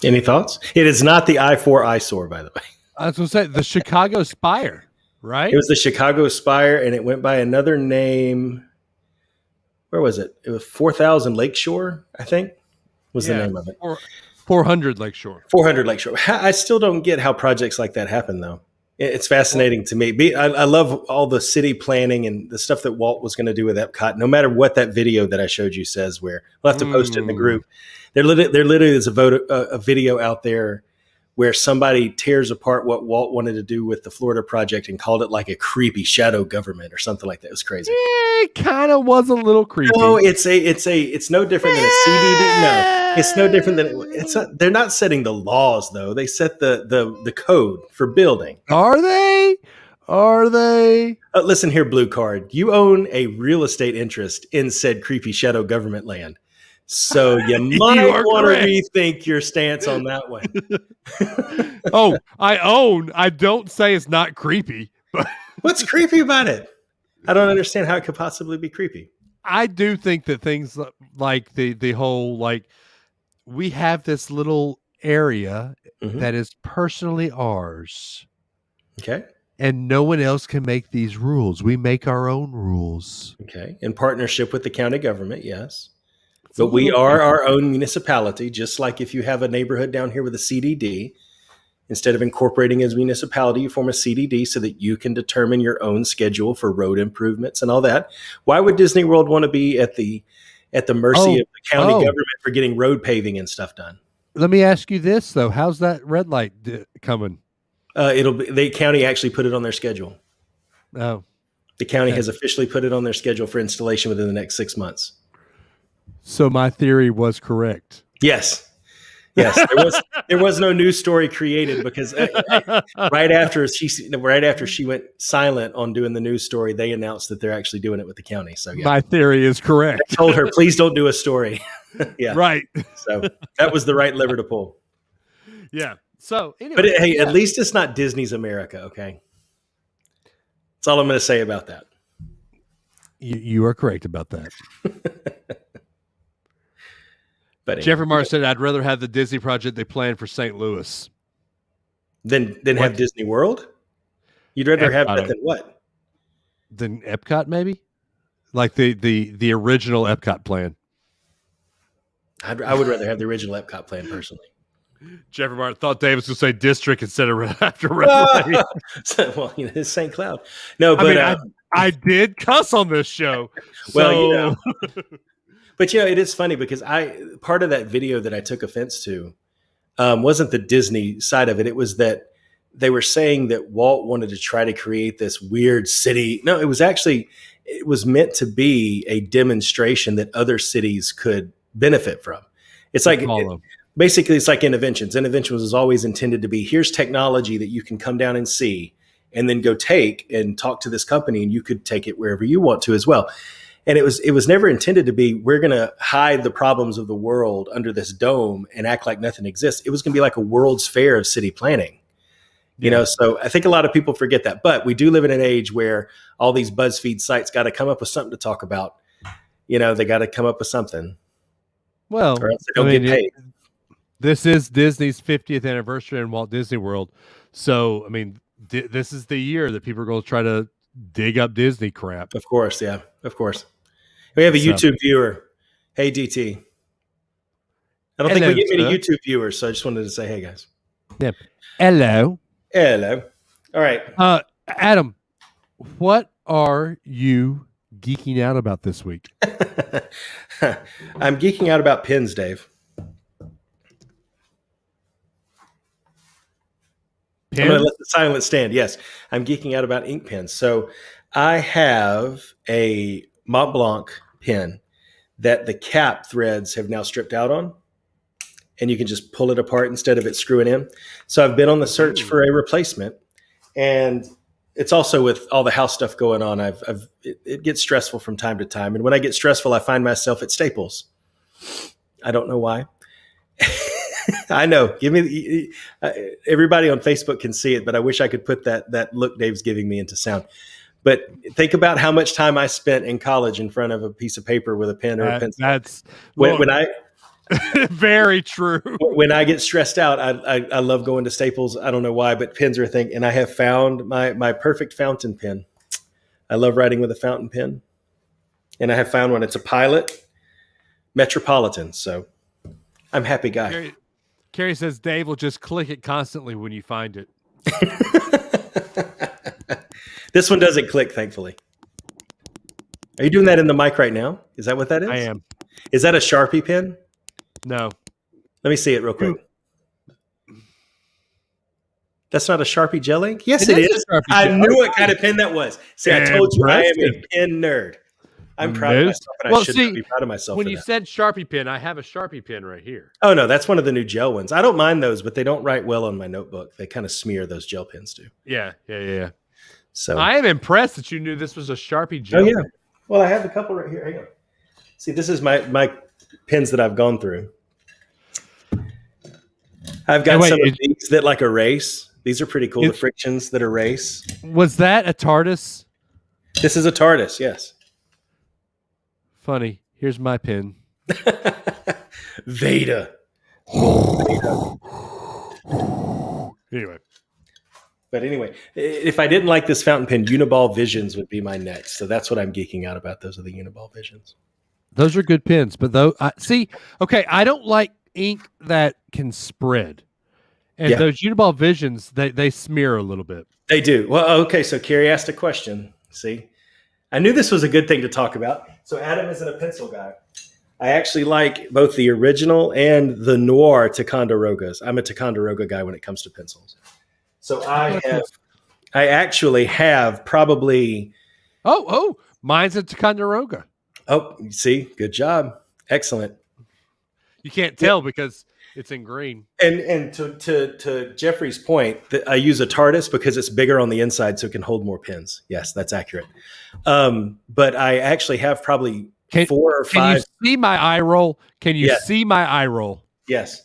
Any thoughts? It is not the I-4 eyesore, by the way. I was going to say the Chicago Spire, right? It was the Chicago Spire, and it went by another name. Where was it? It was 4000 Lakeshore, I think, was the name of it. 400 Lakeshore. 400 Lakeshore. I still don't get how projects like that happen, though. It's fascinating to me. I love all the city planning and the stuff that Walt was going to do with Epcot, no matter what that video that I showed you says, where we'll have to post it in the group. There literally is a video out there where somebody tears apart what Walt wanted to do with the Florida project and called it like a creepy shadow government or something like that. It was crazy. It kind of was a little creepy. No, it's no different than a CDD. No, it's no different than they're not setting the laws though. They set the code for building. Are they? Listen here, Blue Card. You own a real estate interest in said creepy shadow government land. So you might want to rethink your stance on that one. I don't say it's not creepy, but what's creepy about it? I don't understand how it could possibly be creepy. I do think that things like the whole, like, we have this little area that is personally ours. Okay. And no one else can make these rules. We make our own rules. Okay. In partnership with the county government, yes. But we are our own municipality, just like if you have a neighborhood down here with a CDD, instead of incorporating as a municipality, you form a CDD so that you can determine your own schedule for road improvements and all that. Why would Disney World want to be at the mercy of the county government for getting road paving and stuff done? Let me ask you this, though. How's that red light coming? The county actually put it on their schedule. Oh. The county has officially put it on their schedule for installation within the next 6 months. So my theory was correct. Yes. There was no news story created because right after she went silent on doing the news story, they announced that they're actually doing it with the county. So yeah. My theory is correct. I told her, please don't do a story. Yeah. Right. So that was the right lever to pull. Yeah. So anyway, but at least it's not Disney's America. Okay. That's all I'm going to say about that. You are correct about that. But Jeffrey Marr said, "I'd rather have the Disney project they planned for St. Louis than have Disney World. You'd rather have that than what? Than Epcot, maybe, like the original Epcot plan. I would rather have the original Epcot plan personally." Jeffrey Martin thought Dave was going to say district instead of after Revelation. Well, it's St. Cloud. No, but I did cuss on this show. Well, but it is funny because part of that video that I took offense to wasn't the Disney side of it. It was that they were saying that Walt wanted to try to create this weird city. No, it was meant to be a demonstration that other cities could benefit from. It's like basically it's like Interventions. Interventions was always intended to be, here's technology that you can come down and see and then go take and talk to this company, and you could take it wherever you want to as well. And it was never intended to be, we're going to hide the problems of the world under this dome and act like nothing exists. It was going to be like a World's Fair of city planning. So I think a lot of people forget that. But we do live in an age where all these BuzzFeed sites got to come up with something to talk about. They got to come up with something. Well, or else they don't get paid. This is Disney's 50th anniversary in Walt Disney World. So, this is the year that people are going to try to dig up Disney crap. Of course, yeah. Of course. We have a YouTube viewer. Hey, DT. I don't think we get many YouTube viewers, so I just wanted to say, hey, guys. Yeah. Hello. All right. Adam, what are you geeking out about this week? I'm geeking out about pins, Dave. Pins? I'm going to let the silence stand. Yes, I'm geeking out about ink pens. So I have a Mont Blanc pen that the cap threads have now stripped out on, and you can just pull it apart instead of it screwing in. So I've been on the search for a replacement, and it's also with all the house stuff going on. It gets stressful from time to time. And when I get stressful, I find myself at Staples. I don't know why. I know. Everybody on Facebook can see it, but I wish I could put that look Dave's giving me into sound. But think about how much time I spent in college in front of a piece of paper with a pen or a pencil. That's when I very true. When I get stressed out, I love going to Staples. I don't know why, but pens are a thing. And I have found my perfect fountain pen. I love writing with a fountain pen. And I have found one. It's a Pilot Metropolitan. So I'm a happy guy. Carrie says Dave will just click it constantly when you find it. This one doesn't click, thankfully. Are you doing that in the mic right now? Is that what that is? I am. Is that a Sharpie pen? No. Let me see it real quick. That's not a Sharpie gel ink? Yes, it is. I knew what kind of pen that was. See, I told you I am a pen nerd. I'm proud of myself, and I should not be proud of myself. When you said Sharpie pen, I have a Sharpie pen right here. Oh, no, that's one of the new gel ones. I don't mind those, but they don't write well on my notebook. They kind of smear, those gel pens do. Yeah. So I am impressed that you knew this was a Sharpie gel. Oh, yeah. Well, I have a couple right here. Hang on. See, this is my pens that I've gone through. I've got some of these that like erase. These are pretty cool. The frictions that erase. Was that a TARDIS? This is a TARDIS, yes. Funny. Here's my pen. Veda. Anyway. But anyway, if I didn't like this fountain pen, Uniball Visions would be my next. So that's what I'm geeking out about. Those are the Uniball Visions. Those are good pens, but I don't like ink that can spread. And those Uniball Visions, they smear a little bit. They do. Well, okay, so Carrie asked a question. See? I knew this was a good thing to talk about. So Adam isn't a pencil guy. I actually like both the original and the noir Ticonderogas. I'm a Ticonderoga guy when it comes to pencils. So I actually have probably... Oh, mine's a Ticonderoga. Oh, see? Good job. Excellent. You can't tell because it's in green. And to Jeffrey's point, I use a TARDIS because it's bigger on the inside so it can hold more pens. Yes, that's accurate. But I actually have probably 4 or 5. Can you see my eye roll? Can you see my eye roll? Yes.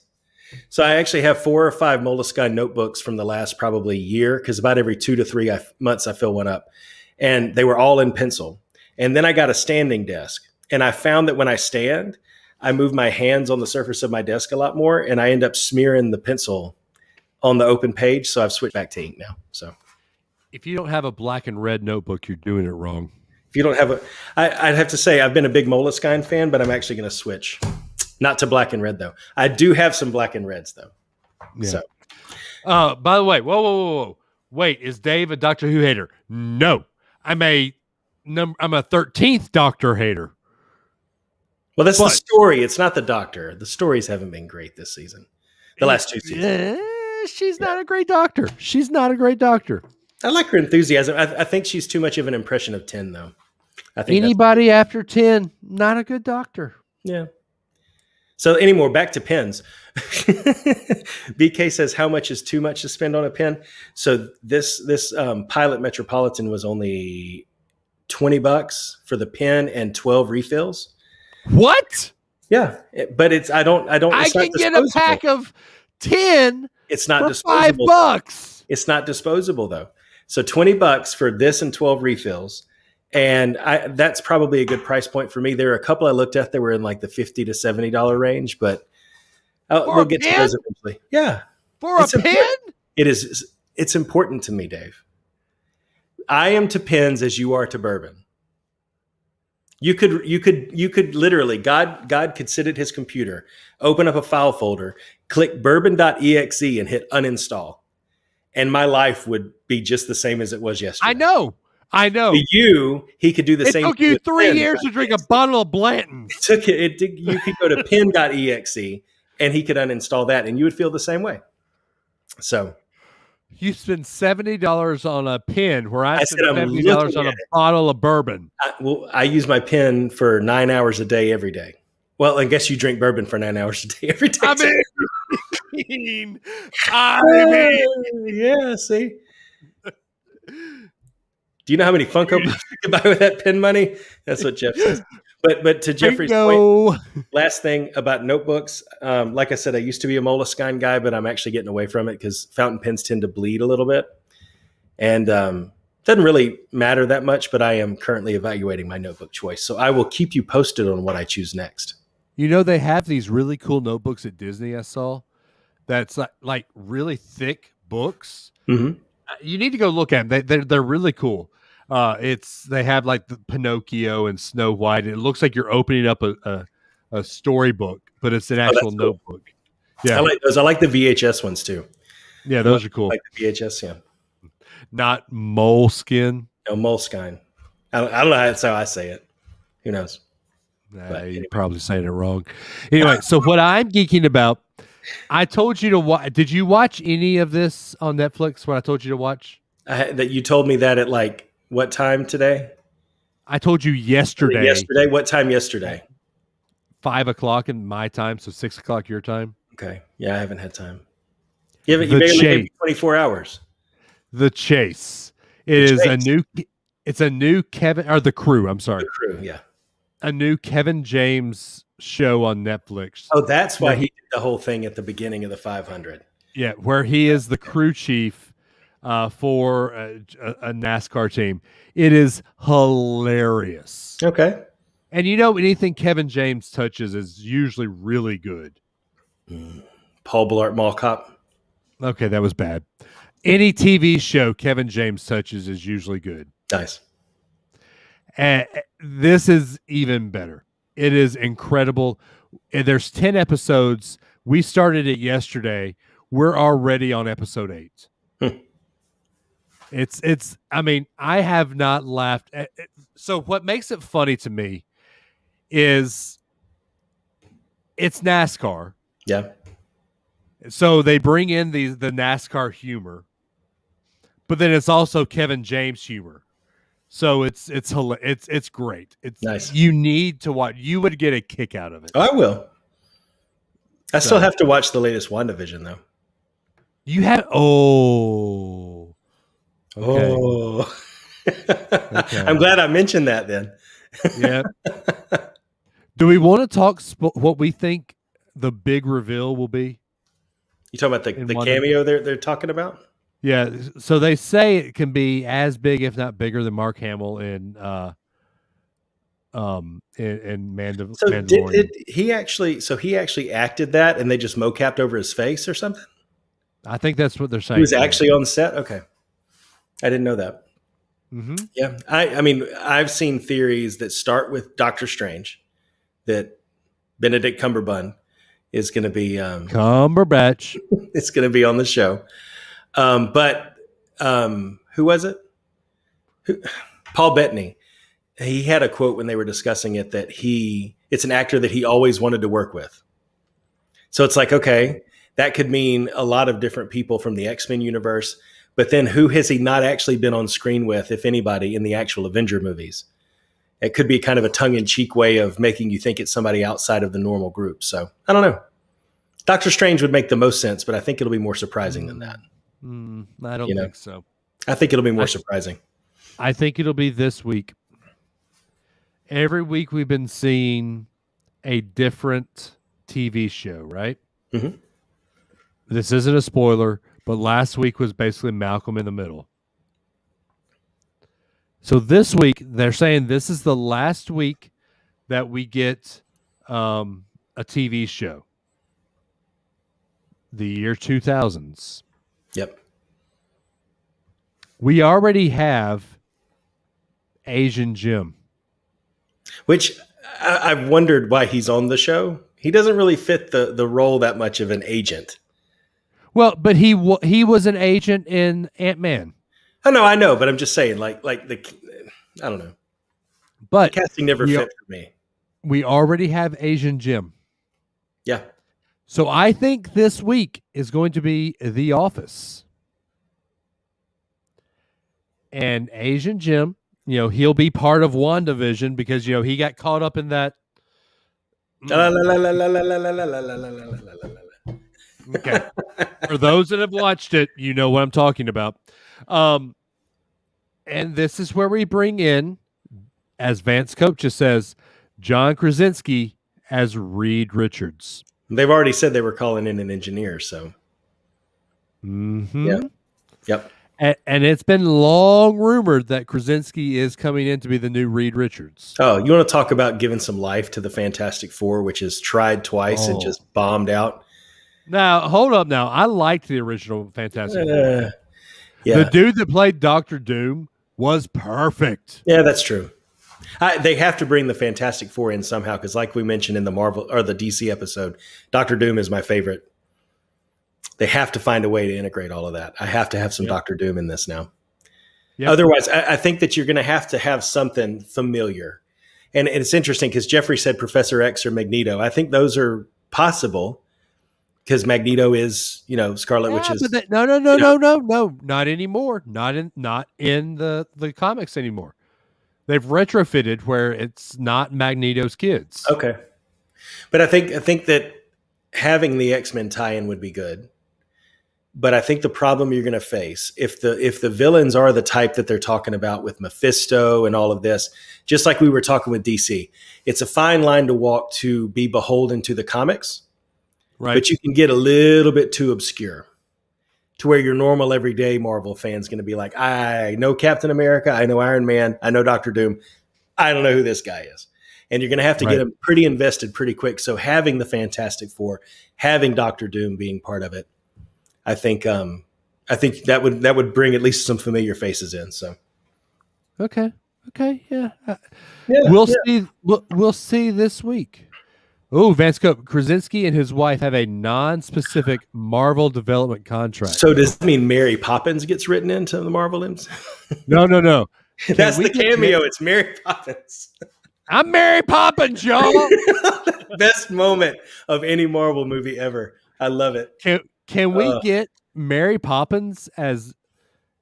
So I actually have 4 or 5 Moleskine notebooks from the last probably year because about every 2 to 3 months I fill one up. And they were all in pencil. And then I got a standing desk. And I found that when I stand, I move my hands on the surface of my desk a lot more, and I end up smearing the pencil on the open page. So I've switched back to ink now. So if you don't have a black and red notebook, you're doing it wrong. If you don't have I'd have to say I've been a big Moleskine fan, but I'm actually going to switch. Not to black and red, though. I do have some black and reds, though. Yeah. So, by the way, whoa. Wait, is Dave a Doctor Who hater? No. I'm a 13th Doctor hater. Well, that's the story. It's not the Doctor. The stories haven't been great this season. The last 2 seasons. She's not a great Doctor. She's not a great Doctor. I like her enthusiasm. I think she's too much of an impression of 10, though. I think anybody after 10, not a good Doctor. Yeah. So anymore, back to pens. BK says, how much is too much to spend on a pen? So this Pilot Metropolitan was only $20 for the pen and 12 refills. What? Yeah, but I can get a pack of 10. It's not for disposable. $5. It's not disposable though. So $20 for this and 12 refills. And that's probably a good price point for me. There are a couple I looked at that were in like the $50 to $70 range, but we'll get to those eventually. Yeah. For a pen? It's important to me, Dave. I am to pens as you are to bourbon. You could literally, God could sit at his computer, open up a file folder, click bourbon.exe and hit uninstall. And my life would be just the same as it was yesterday. I know. To you, he could do the same. It took you 3 years to drink a bottle of Blanton. You could go to pen.exe and he could uninstall that and you would feel the same way. So you spend $70 on a pen where I spend $70 on a bottle of bourbon. I use my pen for 9 hours a day every day. Well, I guess you drink bourbon for 9 hours a day every day. I mean, yeah, see? Do you know how many Funko Pops you can buy with that pin money? That's what Jeff says. But to Jeffrey's point, last thing about notebooks, like I said, I used to be a Moleskine guy, but I'm actually getting away from it because fountain pens tend to bleed a little bit. And doesn't really matter that much, but I am currently evaluating my notebook choice. So I will keep you posted on what I choose next. You know, they have these really cool notebooks at Disney I saw that's like really thick books. Mm-hmm. You need to go look at them. They're really cool. They have like the Pinocchio and Snow White. It looks like you're opening up a storybook, but it's an actual notebook. Cool. Yeah, I like those. I like the VHS ones too. Yeah, those are cool. I like the VHS, yeah. Not Moleskine. No, Moleskine. I don't know. That's how I say it. Who knows? You're probably saying it wrong. Anyway, so what I'm geeking about, I told you to watch. Did you watch any of this on Netflix? What I told you to watch? That you told me that at like what time today? I told you yesterday. Yesterday? What time yesterday? 5:00 in my time, so 6:00 your time. Okay. Yeah, I haven't had time. You may only give me 24 hours. The Chase. It's a new Kevin, or The Crew. I'm sorry. The Crew, yeah. A new Kevin James show on Netflix. Oh, that's why he did the whole thing at the beginning of the 500. Yeah, where he is the crew chief for a NASCAR team. It is hilarious. Okay. And you know, anything Kevin James touches is usually really good. Paul Blart Mall Cop. Okay, that was bad. Any TV show Kevin James touches is usually good. Nice. And this is even better. It is incredible. And there's 10 episodes. We started it yesterday. We're already on episode 8. It's. I mean, I have not laughed. So what makes it funny to me is it's NASCAR. Yeah. So they bring in the NASCAR humor, but then it's also Kevin James humor. So it's great. It's nice. You need to watch. You would get a kick out of it. I will. I still have to watch the latest WandaVision though. You have okay. Okay. I'm glad I mentioned that then. Yeah. Do we want to talk what we think the big reveal will be? You talking about the cameo they're talking about? Yeah. So they say it can be as big, if not bigger, than Mark Hamill in Mandalorian. So did he actually? So he actually acted that, and they just mocapped over his face or something? I think that's what they're saying. He was actually on set. Okay, I didn't know that. Mm-hmm. Yeah, I mean, I've seen theories that start with Doctor Strange, that Benedict Cumberbatch is going to be Cumberbatch. It's going to be on the show. But who was it? Paul Bettany. He had a quote when they were discussing it that it's an actor that he always wanted to work with. So it's like, okay, that could mean a lot of different people from the Espn universe. But then who has he not actually been on screen with, if anybody, in the actual Avenger movies? It could be kind of a tongue-in-cheek way of making you think it's somebody outside of the normal group. So I don't know. Doctor Strange would make the most sense, but I think it'll be more surprising than that. I don't think so. I think it'll be more surprising. I think it'll be this week. Every week we've been seeing a different TV show, right? Mm-hmm. This isn't a spoiler, but last week was basically Malcolm in the Middle. So this week, they're saying this is the last week that we get a TV show. The year 2000s. Yep. We already have Asian Jim. Which I've wondered why he's on the show. He doesn't really fit the role that much of an agent. Well, but he was an agent in Ant-Man. Oh no, I know, but I'm just saying, I don't know. But the casting never fit for me. We already have Asian Jim. Yeah. So I think this week is going to be The Office. And Asian Jim, he'll be part of WandaVision because, he got caught up in that. Okay. For those that have watched it, you know what I'm talking about. And this is where we bring in, as Vance Cope just says, John Krasinski as Reed Richards. They've already said they were calling in an engineer, so. Mm-hmm. Yeah. Yep. And it's been long rumored that Krasinski is coming in to be the new Reed Richards. Oh, you want to talk about giving some life to the Fantastic Four, which is tried twice and just bombed out? Now, hold up now. I liked the original Fantastic Four. Yeah. The dude that played Dr. Doom was perfect. Yeah, that's true. They have to bring the Fantastic Four in somehow because, like we mentioned in the Marvel or the DC episode, Dr. Doom is my favorite. They have to find a way to integrate all of that. I have to have some Dr. Doom in this now. Yep. Otherwise, I think that you're going to have something familiar. And it's interesting because Jeffrey said Professor X or Magneto. I think those are possible because Magneto is, Scarlet Witch's. No, not anymore. Not in the comics anymore. They've retrofitted where it's not Magneto's kids. Okay. But I think that having the X-Men tie-in would be good. But I think the problem you're going to face if the villains are the type that they're talking about with Mephisto and all of this, just like we were talking with DC, it's a fine line to walk to be beholden to the comics, right? But you can get a little bit too obscure to where your normal everyday Marvel fan's going to be like, I know Captain America, I know Iron Man, I know Dr. Doom, I don't know who this guy is. And you're going to have to get them pretty invested pretty quick. So having the Fantastic Four, having Dr. Doom being part of it, I think that would bring at least some familiar faces in. So, okay, yeah. We'll see. We'll see this week. Oh, Vance Cope, Krasinski and his wife have a non-specific Marvel development contract. So does that mean Mary Poppins gets written into the Marvel MCU? No. That's the cameo. It's Mary Poppins. I'm Mary Poppins, y'all. Best moment of any Marvel movie ever. I love it. Can we get Mary Poppins as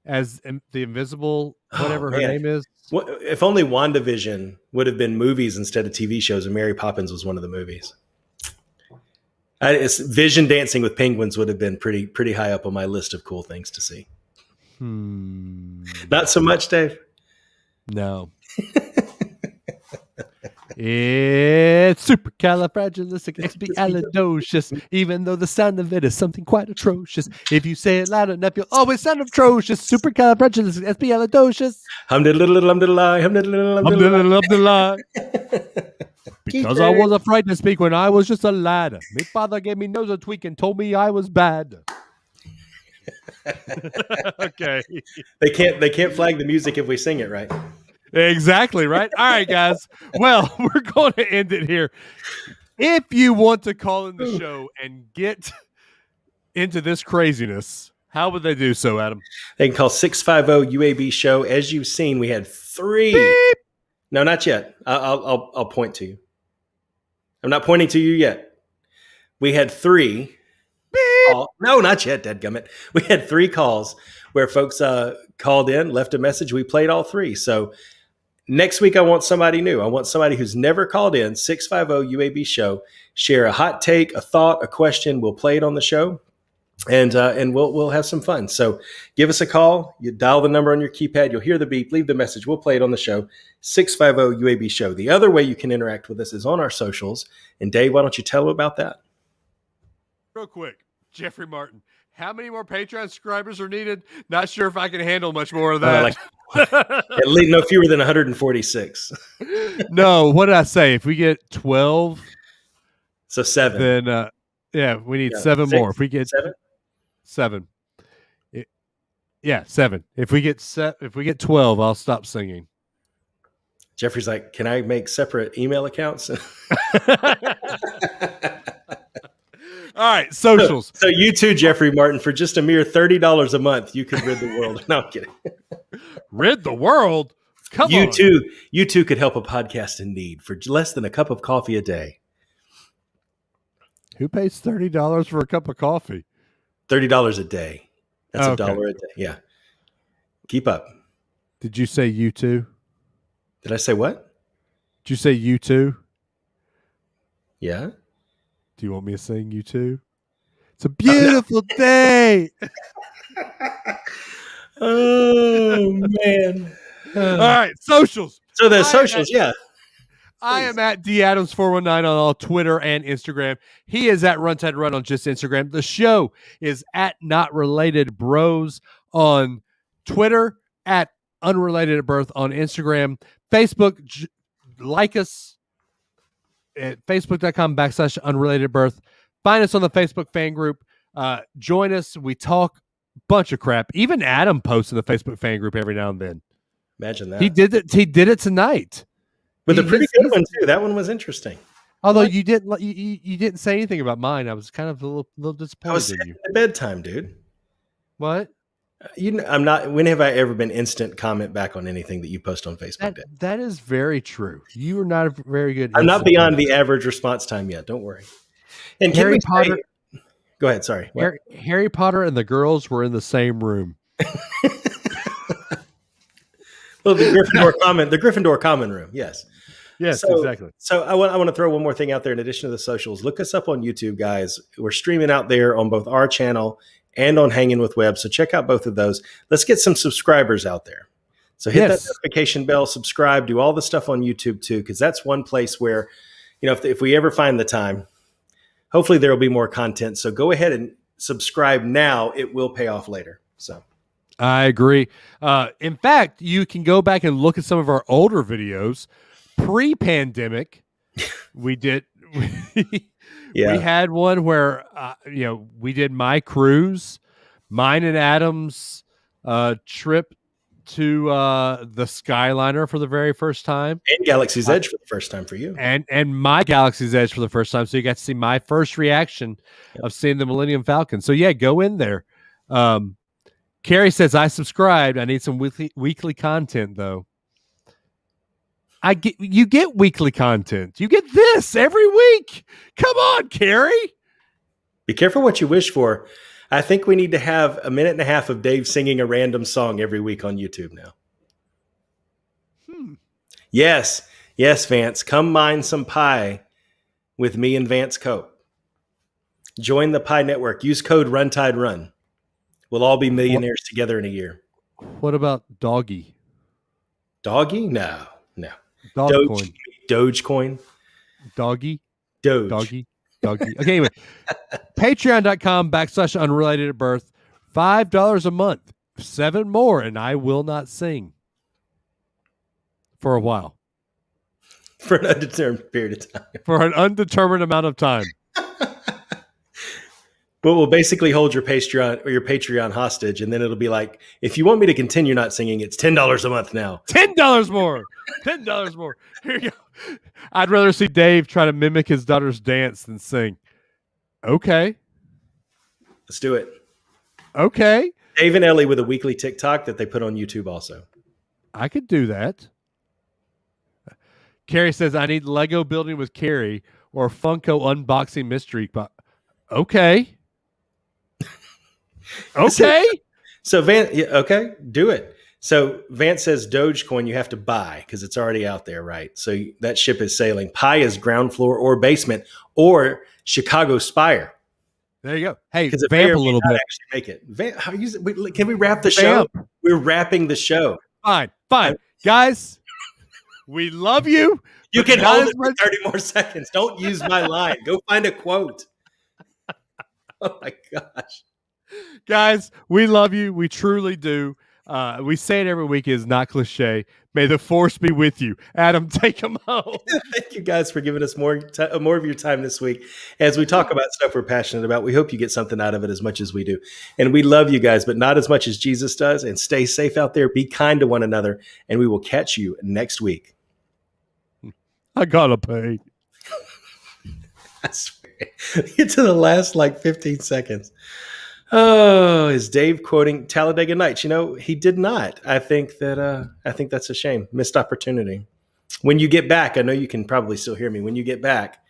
the invisible, whatever her name is? If only WandaVision would have been movies instead of TV shows, and Mary Poppins was one of the movies. Vision dancing with penguins would have been pretty high up on my list of cool things to see. Not so much, Dave. No. It's supercalifragilisticexpialidocious, even though the sound of it is something quite atrocious. If you say it loud enough, you'll always sound atrocious. Supercalifragilisticexpialidocious. Because I was afraid to speak when I was just a lad. My father gave me nose a tweak and told me I was bad. Okay. They can't flag the music if we sing it right. Exactly, right? All right, guys. Well, we're going to end it here. If you want to call in the show and get into this craziness, how would they do so, Adam? They can call 650-UAB-SHOW. As you've seen, we had 3. Beep. No, not yet. I'll point to you. I'm not pointing to you yet. We had 3. No, not yet, dadgummit. We had 3 calls where folks called in, left a message. We played all 3. So next week, I want somebody new. I want somebody who's never called in, 650-UAB-SHOW. Share a hot take, a thought, a question. We'll play it on the show, and we'll have some fun. So give us a call. You dial the number on your keypad. You'll hear the beep. Leave the message. We'll play it on the show, 650-UAB-SHOW. The other way you can interact with us is on our socials. And Dave, why don't you tell them about that? Real quick, Jeffrey Martin. How many more Patreon subscribers are needed? Not sure if I can handle much more of that. At least no fewer than 146. No, what did I say? If we get 12, so 7. Then we need 7 more. If we get 7, 7. 7. If we get 12, I'll stop singing. Jeffrey's like, can I make separate email accounts? All right, socials. So you too, Jeffrey Martin, for just a mere $30 a month, you could rid the world. No, I'm kidding. Rid the world? Come on. You too could help a podcast in need for less than a cup of coffee a day. Who pays $30 for a cup of coffee? $30 a day. That's $1 a day. Yeah. Keep up. Did you say you too? Did I say what? Did you say you too? Yeah. Do you want me to sing you too? It's a beautiful day. Oh man! All right, socials. So the socials, yeah. I am at DAdams419 on all Twitter and Instagram. He is at Runtide Run on just Instagram. The show is at Not Related Bros on Twitter, at Unrelated Birth on Instagram, Facebook. Like us at facebook.com/Unrelated Birth. Find us on the Facebook fan group. Join us. We talk a bunch of crap. Even Adam posts in the Facebook fan group every now and then. Imagine that. He did it tonight. With a pretty good one too. That one was interesting. Although you didn't say anything about mine, I was kind of a little disappointed. I was in you. at bedtime, dude. What? I'm not. When have I ever been instant comment back on anything that you post on Facebook? That is very true. You are not a very good. I'm not beyond the average response time yet. Don't worry. And Harry Potter. Go ahead. Sorry. Harry Potter and the girls were in the same room. Well, the Gryffindor common room. Yes. Yes, exactly. So I want to throw one more thing out there in addition to the socials. Look us up on YouTube, guys. We're streaming out there on both our channel and on Hanging with Web. So check out both of those. Let's get some subscribers out there. So hit that notification bell, subscribe, do all the stuff on YouTube too, because that's one place where, if we ever find the time, hopefully there will be more content. So go ahead and subscribe now. It will pay off later. So I agree. In fact, you can go back and look at some of our older videos. Pre-pandemic, we did. We had one where we did my cruise, mine and Adam's trip to the Skyliner for the very first time, and Galaxy's Edge for the first time for you, and my Galaxy's Edge for the first time. So you got to see my first reaction of seeing the Millennium Falcon. So yeah, go in there. Carrie says I subscribed. I need some weekly content though. You get weekly content. You get this every week. Come on, Carrie. Be careful what you wish for. I think we need to have a minute and a half of Dave singing a random song every week on YouTube now. Yes, Vance. Come mine some pie with me and Vance Cope. Join the Pie Network. Use code RunTideRun. We'll all be millionaires together in a year. What about Doggy? Doggy? No. Dogecoin. Doge. Doggy. Okay, anyway. Patreon.com/Unrelated Birth. $5 a month. 7 more, and I will not sing. For a while. For an undetermined period of time. For an undetermined amount of time. But we'll basically hold your Patreon hostage, and then it'll be like, if you want me to continue not singing, it's $10 a month now. $10 more. $10 more. Here you go. I'd rather see Dave try to mimic his daughter's dance than sing. Okay. Let's do it. Okay. Dave and Ellie with a weekly TikTok that they put on YouTube also. I could do that. Carrie says, I need Lego building with Carrie or Funko unboxing mystery. Okay. Okay. So okay, do it. So Vance says Dogecoin you have to buy because it's already out there, right? So that ship is sailing. Pi is ground floor or basement or Chicago Spire. There you go. Hey, vamp a little bit. Actually make it. Can we wrap the show? We're wrapping the show. Fine. Guys, we love you. You can hold it for 30 more seconds. Don't use my line. Go find a quote. Oh my gosh. Guys, we love you. We truly do. We say it every week. It is not cliche. May the force be with you. Adam, take them home. Thank you guys for giving us more of your time this week as we talk about stuff we're passionate about. We hope you get something out of it as much as we do. And we love you guys, but not as much as Jesus does. And stay safe out there. Be kind to one another. And we will catch you next week. I gotta pay. I swear. Get to the last 15 seconds. Oh, is Dave quoting Talladega Nights? He did not. I think that's a shame. Missed opportunity. When you get back, I know you can probably still hear me. When you get back,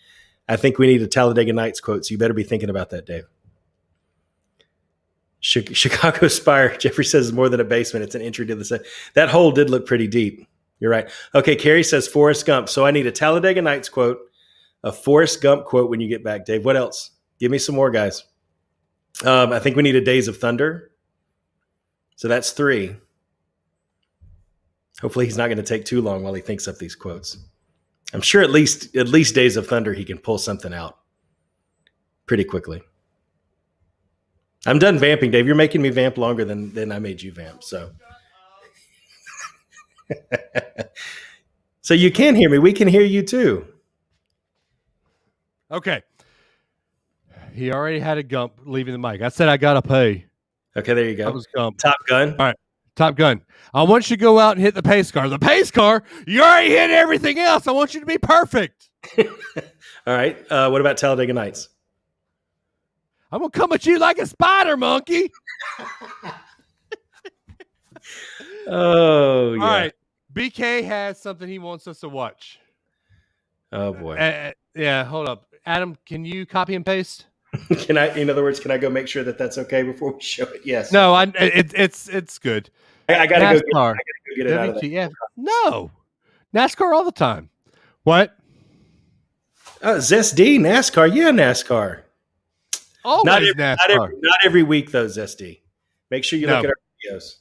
I think we need a Talladega Nights quote. So you better be thinking about that, Dave. Chicago Spire, Jeffrey says, is more than a basement. It's an entry to the set. That hole did look pretty deep. You're right. Okay, Carrie says Forrest Gump. So I need a Talladega Nights quote, a Forrest Gump quote when you get back, Dave. What else? Give me some more, guys. I think we need a Days of Thunder. So that's 3. Hopefully he's not going to take too long while he thinks up these quotes. I'm sure at least Days of Thunder, he can pull something out pretty quickly. I'm done vamping, Dave. You're making me vamp longer than I made you vamp. So, so you can hear me. We can hear you too. Okay. He already had a Gump leaving the mic. I said I gotta pay. Okay, there you go. That was Gump. Top Gun. All right. Top Gun. I want you to go out and hit the pace car. The pace car? You already hit everything else. I want you to be perfect. All right. What about Talladega Nights? I'm going to come at you like a spider monkey. Oh, yeah. All right. BK has something he wants us to watch. Oh, boy. Yeah, hold up. Adam, can you copy and paste? Can I? In other words, can I go make sure that that's okay before we show it? Yes. No, it's good. I gotta go get it out of there. WTF. No. NASCAR all the time. What? ZSD, NASCAR. Yeah, NASCAR. Always NASCAR. Not every week, though, ZSD. Make sure you look at our videos.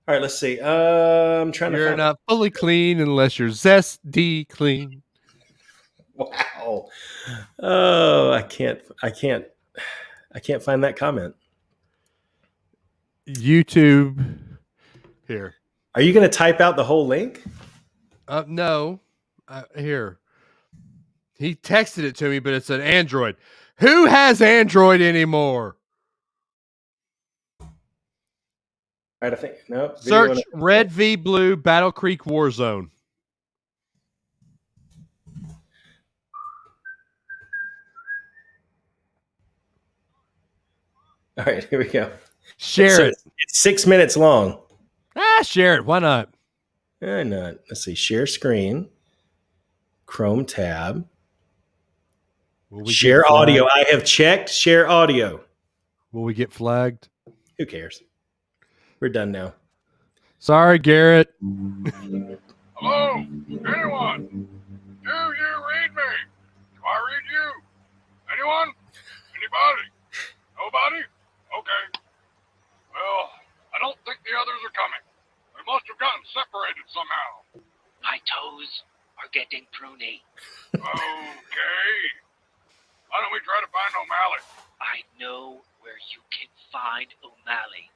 All right, let's see. I'm trying to. You're not fully clean unless you're ZSD clean. Wow. Oh, I can't find that comment. YouTube. Here. Are you going to type out the whole link? No. Here. He texted it to me, but it's an Android. Who has Android anymore? All right, I think no. Search Red v Blue Battle Creek Warzone. All right, here we go. Share it. It's 6 minutes long. Share it. Why not? Why not? Let's see. Share screen. Chrome tab. Share audio. I have checked. Share audio. Will we get flagged? Who cares? We're done now. Sorry, Garrett. Hello? Anyone? Do you read me? Do I read you? Anyone? Anybody? Nobody? Okay. Well, I don't think the others are coming. They must have gotten separated somehow. My toes are getting pruny. Okay. Why don't we try to find O'Malley? I know where you can find O'Malley.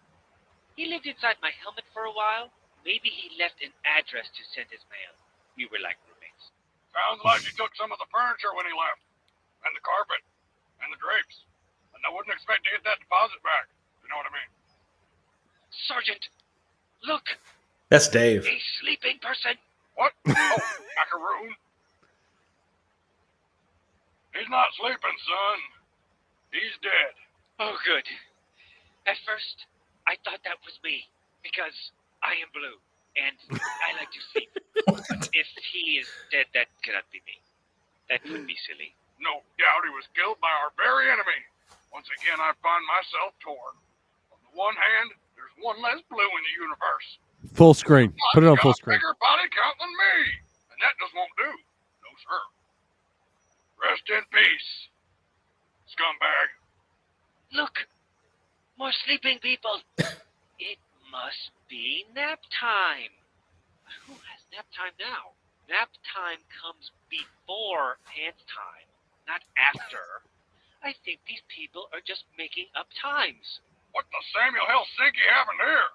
He lived inside my helmet for a while. Maybe he left an address to send his mail. We were like roommates. Sounds like he took some of the furniture when he left. And the carpet. And the drapes. And I wouldn't expect to get that deposit back. You know what I mean? Sergeant, look. That's Dave. A sleeping person. What? Oh, macaroon. He's not sleeping, son. He's dead. Oh, good. At first, I thought that was me, because I am blue, and I like to sleep. But if he is dead, that cannot be me. That would be silly. No doubt he was killed by our very enemy. Once again, I find myself torn. On the one hand, there's one less blue in the universe. Full screen. Put it on full screen. Bigger body count than me, and that just won't do. No, sir. Rest in peace, scumbag. Look, more sleeping people. It must be nap time. But who has nap time now? Nap time comes before pants time, not after. I think these people are just making up times. What the Samuel Helsinki happened here?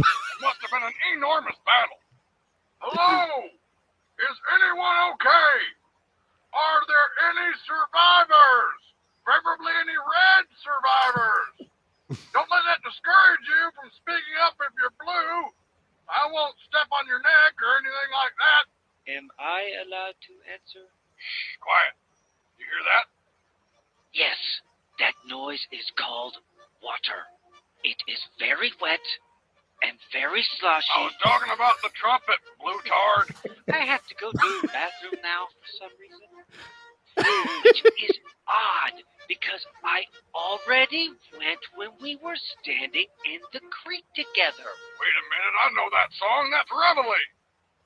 It must have been an enormous battle. Hello? Is anyone okay? Are there any survivors? Preferably any red survivors. Don't let that discourage you from speaking up if you're blue. I won't step on your neck or anything like that. Am I allowed to answer? Shh, quiet. You hear that? Yes, that noise is called water. It is very wet and very sloshy. I was talking about the trumpet, blue tard. I have to go to the bathroom now for some reason. Which is odd, because I already went when we were standing in the creek together. Wait a minute, I know that song. That's Reveille.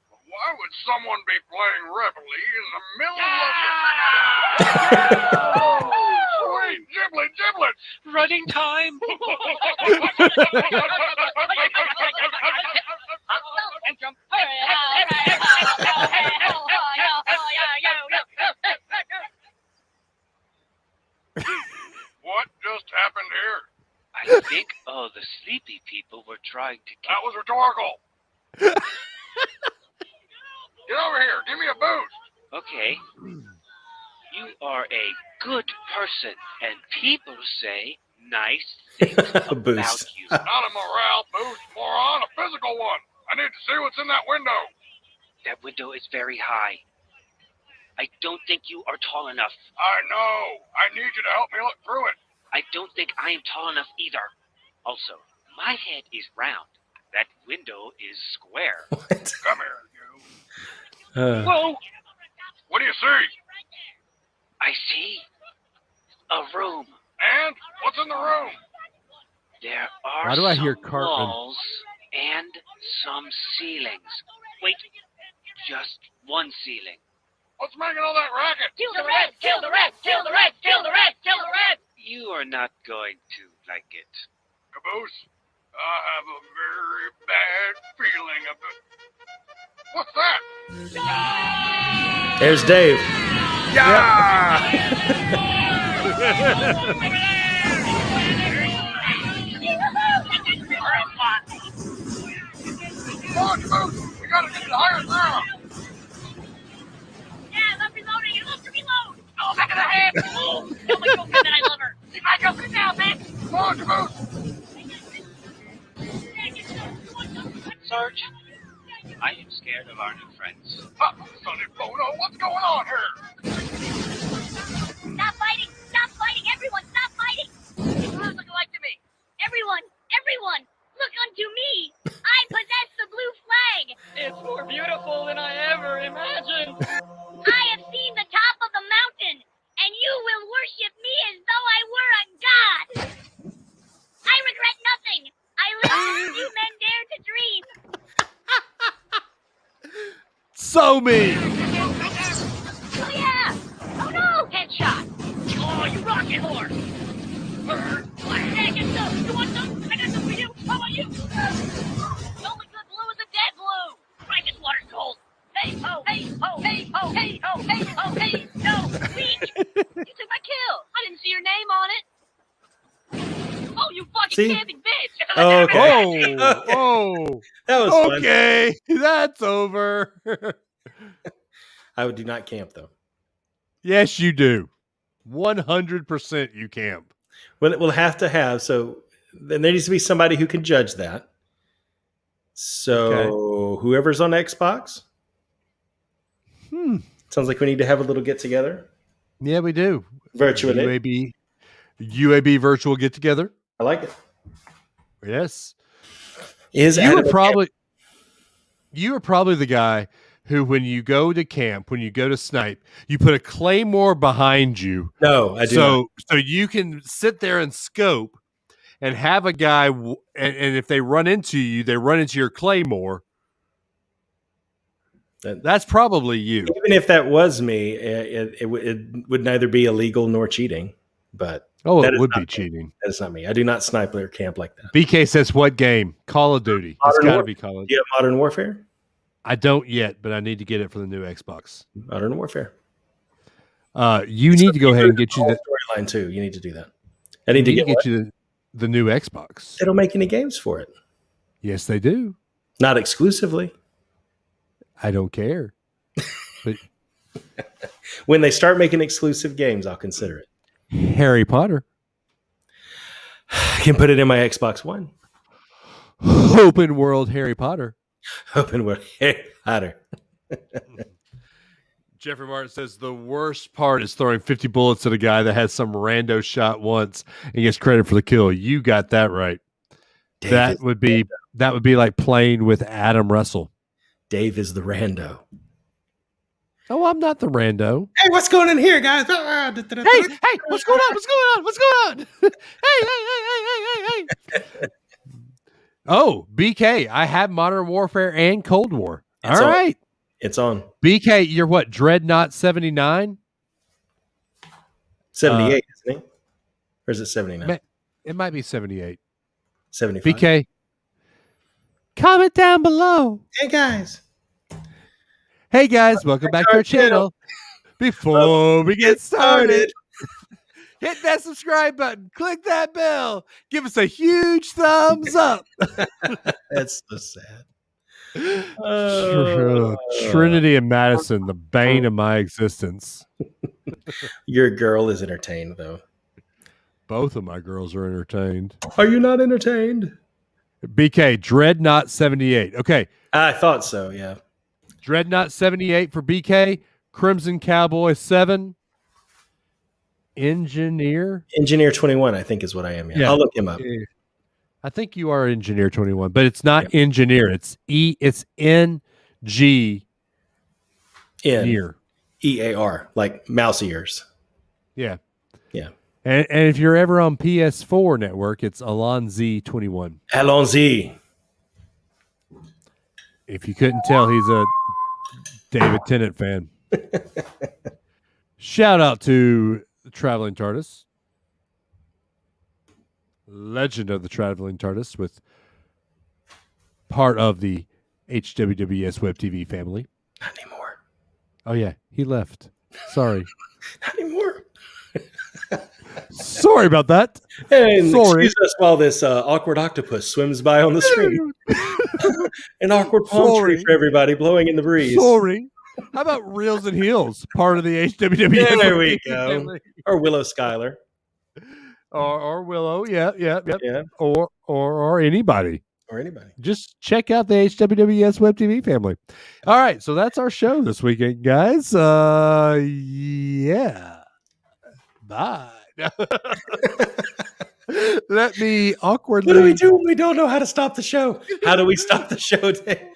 But why would someone be playing Reveille in the middle of the... Sweet giblets! Running time. What just happened here? I think all the sleepy people were trying to That was rhetorical. Get over here. Give me a boost. Okay. You are a good person, and people say nice things about Boost. you. Not a morale boost, moron. A physical one. I need to see what's in that window. That window is very high. I don't think you are tall enough. I know. I need you to help me look through it. I don't think I am tall enough either. Also, my head is round. That window is square. What? Come here, you. Whoa! What do you see? I see a room. And what's in the room? There are Why do I hear some Cartman? walls and some ceilings. Wait, just one ceiling. What's making all that racket? Kill the red! Kill the red! Kill the red! Kill the red! Kill the red! You are not going to like it. Caboose, I have a very bad feeling about... What's that? There's Dave. Come on, Caboose. We gotta get to the higher ground. Yeah, I'm reloading. It looks to reload. Oh, back of the head. Oh, tell my girlfriend that I love her. See my girlfriend now, bitch. Come on, Caboose. Sarge, I am scared of our new friends. Sonny Bono, what's going on here? Stop fighting. Stop fighting. Everyone, stop fighting. Who's looking like to me? Everyone, look unto me. I possess the blue flag. It's more beautiful than I ever imagined. I have seen the top of the mountain, and you will worship me as though I were a god. I regret nothing. I live as you men dare to dream. So mean. Oh yeah! Oh no! Headshot! Oh, you rocket horse! Hey, get some! You want some? I got some for you! How about you? The only good blue is a dead blue! Right, this water's cold! Hey ho! Hey ho! Hey ho! Hey ho! Hey ho! Hey! No! Weak! You took my kill! I didn't see your name on it! Oh, you fucking See? camping bitch! Oh, okay. Oh, That was oh. fun. Okay, that's over. I do not camp though. Yes, you do. 100% you camp. Well, we'll have to have, so then there needs to be somebody who can judge that. So whoever's on Xbox, sounds like we need to have a little get together Yeah, we do. virtually. UAB virtual get together. I like it. Yes. Is You Adam were a probably the guy who, when you go to camp, when you go to snipe, you put a claymore behind you. No, I do not. So you can sit there and scope and have a guy, and if they run into you, they run into your claymore. That's probably you. Even if that was me, it would neither be illegal nor cheating. But Oh, that it is would not be me. cheating. That is not me. I do not snipe or camp like that. BK says, what game? Call of Duty. It's Modern got to War- be Call of Do Duty. you have Modern Warfare? I don't yet, but I need to get it for the new Xbox. Modern Warfare. You need to go ahead and get you the the storyline too. You need to do that. I need to get you the new Xbox. They don't make any games for it. Yes, they do. Not exclusively. I don't care. But When they start making exclusive games, I'll consider it. Harry Potter, I can put it in my Xbox One. open world Harry Potter. Open world Harry Potter. Jeffrey Martin says the worst part is throwing 50 bullets at a guy that has some rando shot once and gets credit for the kill. You got that right. That would be like playing with Adam Russell. Dave is the rando. Oh, I'm not the rando. Hey, what's going on here, guys? Hey, what's going on? What's going on? What's going on? hey. Oh, BK, I have Modern Warfare and Cold War. It's All on. right. It's on. BK, you're what? Dreadnought 79? 78, isn't he? Or is it 79? It might be 78. 75. BK, comment down below. Hey, guys. Hey, guys, welcome back to our channel. Before we get started, hit that subscribe button. Click that bell. Give us a huge thumbs up. That's so sad. Trinity and Madison, the bane of my existence. Your girl is entertained, though. Both of my girls are entertained. Are you not entertained? BK, Dreadnought 78. Okay. I thought so, yeah. Dreadnought 78 for BK. Crimson Cowboy 7. Engineer 21, I think, is what I am. Yeah. I'll look him up. I think you are Engineer 21, but it's not Engineer. It's NG near EAR, like mouse ears. Yeah. Yeah. And if you're ever on PS4 network, it's Alonzi 21. Allons-y. If you couldn't tell, he's a David Tennant fan. Shout out to the Traveling TARDIS. Legend of the Traveling TARDIS, with part of the HWWS Web TV family. Not anymore. Oh, yeah. He left. Sorry. Not anymore. Sorry about that. And Sorry. excuse us while this awkward octopus swims by on the screen. An awkward palm tree for everybody blowing in the breeze. Sorry. How about Reels and Heels? Part of the HWWS. There we go. Family. Or Willow Skyler. Or Willow, yeah. Or anybody. Or anybody. Just check out the HWWS Web TV family. All right, so that's our show this weekend, guys. Yeah. Bye. Let me awkwardly. What do we do when we don't know how to stop the show? How do we stop the show, Dave?